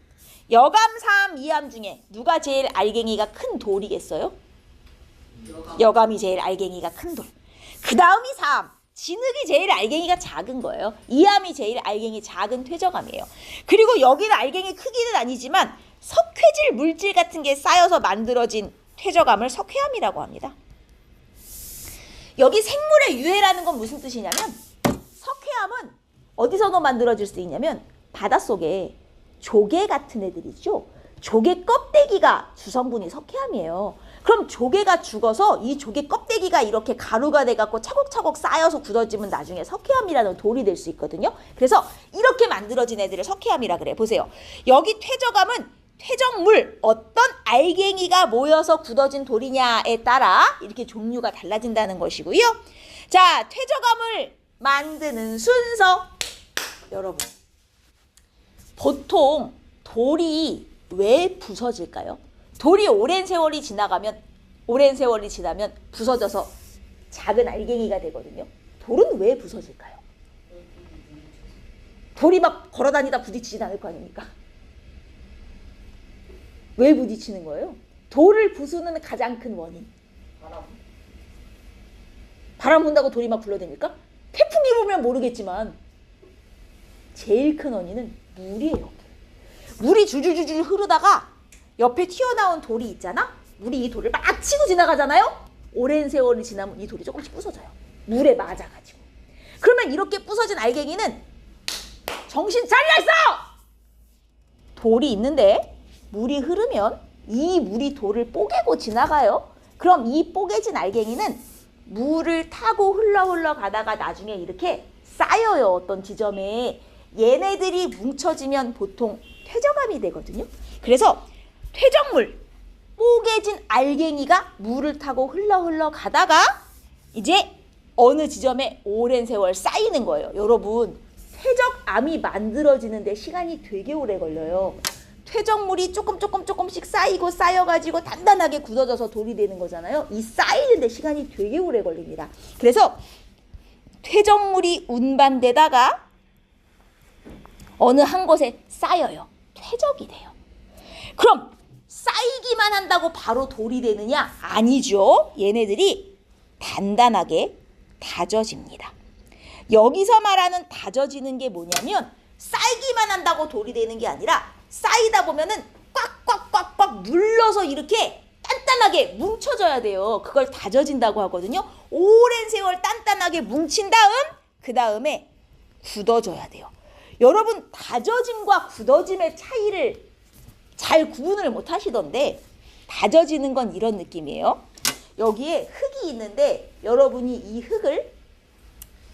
여감, 사암, 이암 중에 누가 제일 알갱이가 큰 돌이겠어요? 여감이 제일 알갱이가 큰 돌. 그 다음이 사암. 진흙이 제일 알갱이가 작은 거예요. 이암이 제일 알갱이 작은 퇴적암이에요. 그리고 여기는 알갱이 크기는 아니지만 석회질 물질 같은 게 쌓여서 만들어진 퇴적암을 석회암이라고 합니다. 여기 생물의 유해라는 건 무슨 뜻이냐면 석회암은 어디서도 만들어질 수 있냐면 바닷속에 조개 같은 애들 있죠. 조개 껍데기가 주성분이 석회암이에요. 그럼 조개가 죽어서 이 조개 껍데기가 이렇게 가루가 돼갖고 차곡차곡 쌓여서 굳어지면 나중에 석회암이라는 돌이 될 수 있거든요. 그래서 이렇게 만들어진 애들을 석회암이라 그래. 보세요. 여기 퇴적암은 퇴적물, 어떤 알갱이가 모여서 굳어진 돌이냐에 따라 이렇게 종류가 달라진다는 것이고요. 자, 퇴적암을 만드는 순서. 여러분, 보통 돌이 왜 부서질까요? 돌이 오랜 세월이 지나면 부서져서 작은 알갱이가 되거든요. 돌은 왜 부서질까요? 돌이 막 걸어다니다 부딪히진 않을 거 아닙니까? 왜 부딪히는 거예요? 돌을 부수는 가장 큰 원인. 바람 분다고 돌이 막 굴러다닙니까? 태풍이 불면 모르겠지만 제일 큰 원인은 물이에요. 물이 줄줄줄줄 흐르다가 옆에 튀어나온 돌이 있잖아? 물이 이 돌을 막 치고 지나가잖아요? 오랜 세월이 지나면 이 돌이 조금씩 부서져요. 물에 맞아가지고. 그러면 이렇게 부서진 알갱이는 정신 차리라 있어! 돌이 있는데 물이 흐르면 이 물이 돌을 뽀개고 지나가요. 그럼 이 뽀개진 알갱이는 물을 타고 흘러 가다가 나중에 이렇게 쌓여요. 어떤 지점에. 얘네들이 뭉쳐지면 보통 퇴적암이 되거든요. 그래서 퇴적물, 뽀개진 알갱이가 물을 타고 흘러 가다가 이제 어느 지점에 오랜 세월 쌓이는 거예요. 여러분, 퇴적암이 만들어지는데 시간이 되게 오래 걸려요. 퇴적물이 조금씩 쌓여가지고 단단하게 굳어져서 돌이 되는 거잖아요. 이 쌓이는데 시간이 되게 오래 걸립니다. 그래서 퇴적물이 운반되다가 어느 한 곳에 쌓여요. 퇴적이 돼요. 그럼 쌓이기만 한다고 바로 돌이 되느냐? 아니죠. 얘네들이 단단하게 다져집니다. 여기서 말하는 다져지는 게 뭐냐면 쌓이기만 한다고 돌이 되는 게 아니라 쌓이다 보면은 꽉꽉꽉꽉 눌러서 이렇게 단단하게 뭉쳐져야 돼요. 그걸 다져진다고 하거든요. 오랜 세월 단단하게 뭉친 다음 그 다음에 굳어져야 돼요. 여러분, 다져짐과 굳어짐의 차이를 잘 구분을 못 하시던데 다져지는 건 이런 느낌이에요. 여기에 흙이 있는데 여러분이 이 흙을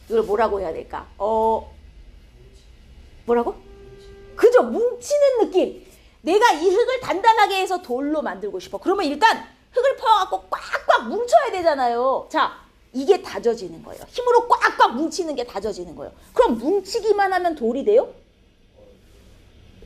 이걸 뭐라고 해야 될까? 뭐라고? 그죠? 뭉치는 느낌. 내가 이 흙을 단단하게 해서 돌로 만들고 싶어. 그러면 일단 흙을 퍼갖고 꽉꽉 뭉쳐야 되잖아요. 자, 이게 다져지는 거예요. 힘으로 꽉꽉 뭉치는 게 다져지는 거예요. 그럼 뭉치기만 하면 돌이 돼요?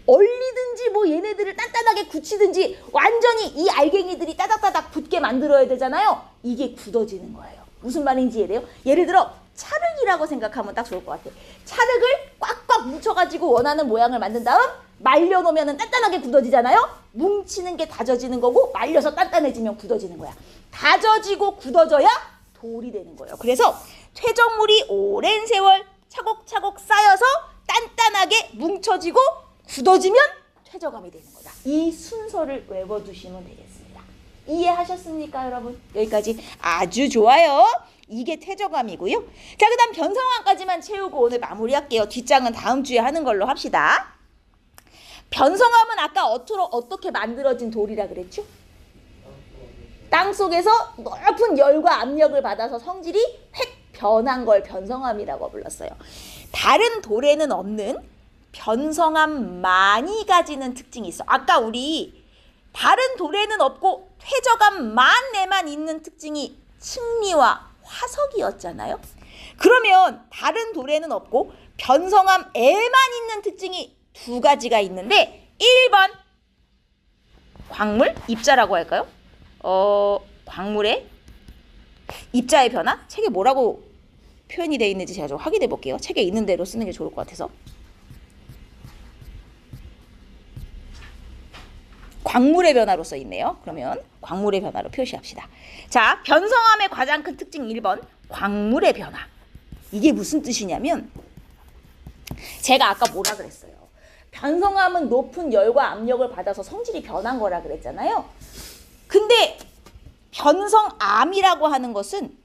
얼리든지 뭐 얘네들을 단단하게 굳히든지 완전히 이 알갱이들이 따닥따닥 붙게 만들어야 되잖아요. 이게 굳어지는 거예요. 무슨 말인지 이해돼요? 예를 들어 찰흙이라고 생각하면 딱 좋을 것 같아요. 찰흙을 꽉꽉 뭉쳐가지고 원하는 모양을 만든 다음 말려놓으면 단단하게 굳어지잖아요. 뭉치는 게 다져지는 거고 말려서 단단해지면 굳어지는 거야. 다져지고 굳어져야 돌이 되는 거예요. 그래서 퇴적물이 오랜 세월 차곡차곡 쌓여서 단단하게 뭉쳐지고 굳어지면 퇴적암이 되는 거다. 이 순서를 외워두시면 되겠습니다. 이해하셨습니까, 여러분? 여기까지 아주 좋아요. 이게 퇴적암이고요. 자, 그 다음 변성암까지만 채우고 오늘 마무리할게요. 뒷장은 다음 주에 하는 걸로 합시다. 변성암은 아까 어떻게 만들어진 돌이라 그랬죠? 땅속에서 높은 열과 압력을 받아서 성질이 획 변한 걸 변성암이라고 불렀어요. 다른 돌에는 없는 변성암만이 가지는 특징이 있어. 아까 우리 다른 돌에는 없고 퇴적암만에만 있는 특징이 칡리와 화석이었잖아요. 그러면 다른 돌에는 없고 변성암에만 있는 특징이 두 가지가 있는데 1번 광물, 입자라고 할까요? 광물의 입자의 변화? 책에 뭐라고 표현이 되어 있는지 제가 좀 확인해 볼게요. 책에 있는 대로 쓰는 게 좋을 것 같아서. 광물의 변화로 써 있네요. 그러면 광물의 변화로 표시합시다. 자, 변성암의 가장 큰 특징 1번 광물의 변화. 이게 무슨 뜻이냐면 제가 아까 뭐라 그랬어요? 변성암은 높은 열과 압력을 받아서 성질이 변한 거라 그랬잖아요. 근데 변성암이라고 하는 것은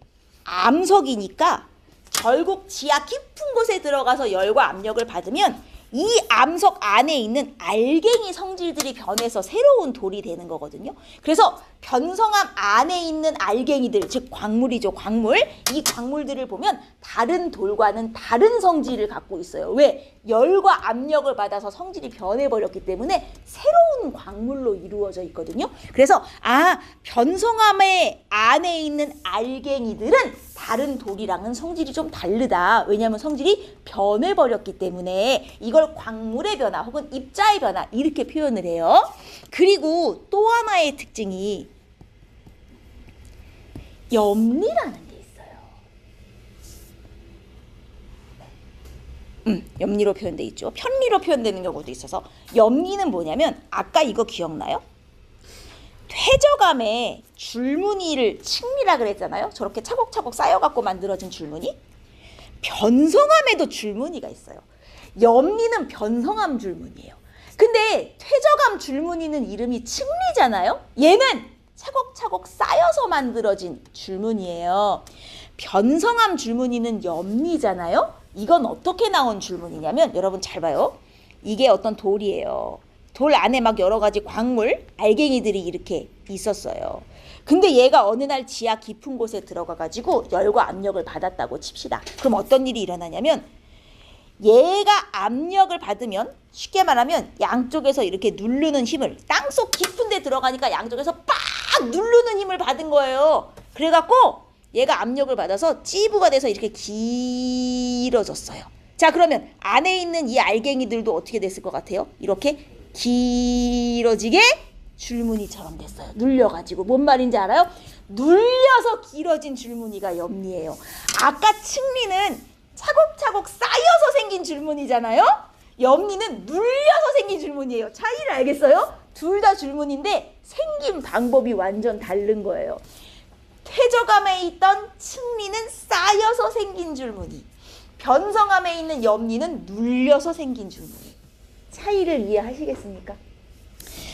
암석이니까 결국 지하 깊은 곳에 들어가서 열과 압력을 받으면 이 암석 안에 있는 알갱이 성질들이 변해서 새로운 돌이 되는 거거든요. 그래서 변성암 안에 있는 알갱이들, 즉 광물이죠, 광물. 이 광물들을 보면 다른 돌과는 다른 성질을 갖고 있어요. 왜? 열과 압력을 받아서 성질이 변해버렸기 때문에 새로운 광물로 이루어져 있거든요. 그래서 변성암의 안에 있는 알갱이들은 다른 돌이랑은 성질이 좀 다르다. 왜냐하면 성질이 변해버렸기 때문에 이걸 광물의 변화 혹은 입자의 변화 이렇게 표현을 해요. 그리고 또 하나의 특징이 염리라는 게 있어요. 염리로 표현돼 있죠. 편리로 표현되는 경우도 있어서 염리는 뭐냐면 아까 이거 기억나요? 퇴적암에 줄무늬를 칡리라 그랬잖아요. 저렇게 차곡차곡 쌓여갖고 만들어진 줄무늬. 변성암에도 줄무늬가 있어요. 염리는 변성암 줄무늬예요. 근데 퇴적암 줄무늬는 이름이 칡리잖아요. 얘는 차곡차곡 쌓여서 만들어진 줄무늬예요. 변성암 줄무늬는 염리잖아요. 이건 어떻게 나온 줄무늬냐면 여러분 잘 봐요. 이게 어떤 돌이에요. 돌 안에 막 여러 가지 광물, 알갱이들이 이렇게 있었어요. 근데 얘가 어느 날 지하 깊은 곳에 들어가가지고 열과 압력을 받았다고 칩시다. 그럼 어떤 일이 일어나냐면 얘가 압력을 받으면 쉽게 말하면 양쪽에서 이렇게 누르는 힘을 땅속 깊은 데 들어가니까 양쪽에서 빡 누르는 힘을 받은 거예요. 그래갖고 얘가 압력을 받아서 찌부가 돼서 이렇게 길어졌어요. 자, 그러면 안에 있는 이 알갱이들도 어떻게 됐을 것 같아요? 이렇게 길어지게 줄무늬처럼 됐어요. 눌려가지고. 뭔 말인지 알아요? 눌려서 길어진 줄무늬가 염리예요. 아까 칡리는 차곡차곡 쌓여서 생긴 줄무늬잖아요. 염리는 눌려서 생긴 줄무늬예요. 차이를 알겠어요? 둘 다 줄무늬인데 생긴 방법이 완전 다른 거예요. 퇴적암에 있던 칡리는 쌓여서 생긴 줄무늬, 변성암에 있는 염리는 눌려서 생긴 줄무늬. 차이를 이해하시겠습니까?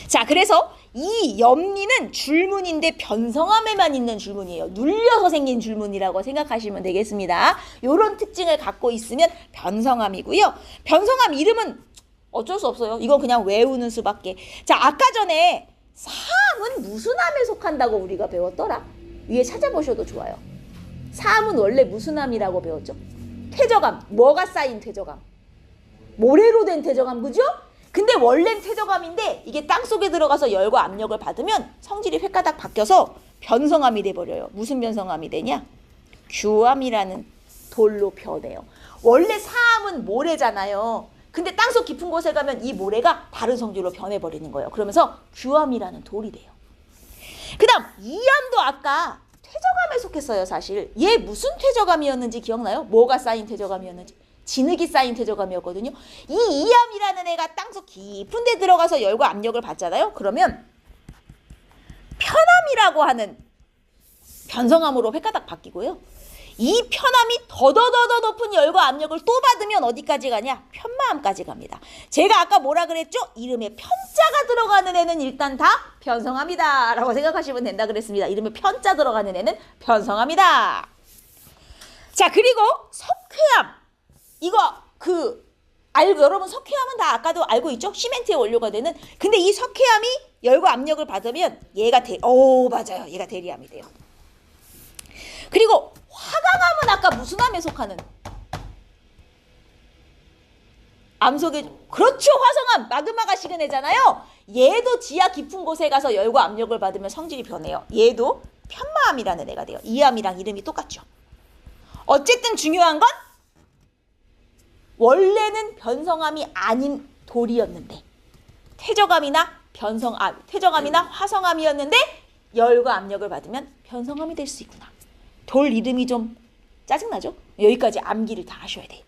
자, 그래서 이 염리는 줄무늬인데 변성암에만 있는 줄무늬예요. 눌려서 생긴 줄무늬라고 생각하시면 되겠습니다. 이런 특징을 갖고 있으면 변성암이고요. 변성암 이름은 어쩔 수 없어요. 이건 그냥 외우는 수밖에. 자, 아까 전에 사암은 무슨 암에 속한다고 우리가 배웠더라? 위에 찾아보셔도 좋아요. 사암은 원래 무슨 암이라고 배웠죠? 퇴적암. 뭐가 쌓인 퇴적암? 모래로 된 퇴적암, 그죠? 근데 원래는 퇴적암인데 이게 땅속에 들어가서 열과 압력을 받으면 성질이 획가닥 바뀌어서 변성암이 돼버려요. 무슨 변성암이 되냐? 규암이라는 돌로 변해요. 원래 사암은 모래잖아요. 근데 땅속 깊은 곳에 가면 이 모래가 다른 성질로 변해버리는 거예요. 그러면서 규암이라는 돌이 돼요. 그 다음 이암도 아까 퇴적암에 속했어요. 사실 얘 무슨 퇴적암이었는지 기억나요? 뭐가 쌓인 퇴적암이었는지? 진흙이 쌓인 퇴적암이었거든요. 이 이암이라는 애가 땅속 깊은 데 들어가서 열과 압력을 받잖아요. 그러면 편암이라고 하는 변성암으로 획가닥 바뀌고요. 이 편암이 더더더더 높은 열과 압력을 또 받으면 어디까지 가냐? 편마암까지 갑니다. 제가 아까 뭐라 그랬죠? 이름에 편자가 들어가는 애는 일단 다 변성암이다 라고 생각하시면 된다 그랬습니다. 이름에 편자 들어가는 애는 변성암이다. 자, 그리고 석회암. 이거 여러분 석회암은 다 아까도 알고 있죠? 시멘트의 원료가 되는. 근데 이 석회암이 열과 압력을 받으면 얘가 맞아요. 얘가 대리암이 돼요. 그리고 화강암은 아까 무슨 암에 속하는? 암 속에, 그렇죠, 화성암. 마그마가 식은 애잖아요. 얘도 지하 깊은 곳에 가서 열과 압력을 받으면 성질이 변해요. 얘도 편마암이라는 애가 돼요. 이 암이랑 이름이 똑같죠. 어쨌든 중요한 건 원래는 변성암이 아닌 돌이었는데 퇴적암이나 화성암이었는데 열과 압력을 받으면 변성암이 될 수 있구나. 돌 이름이 좀 짜증나죠? 여기까지 암기를 다 하셔야 돼요.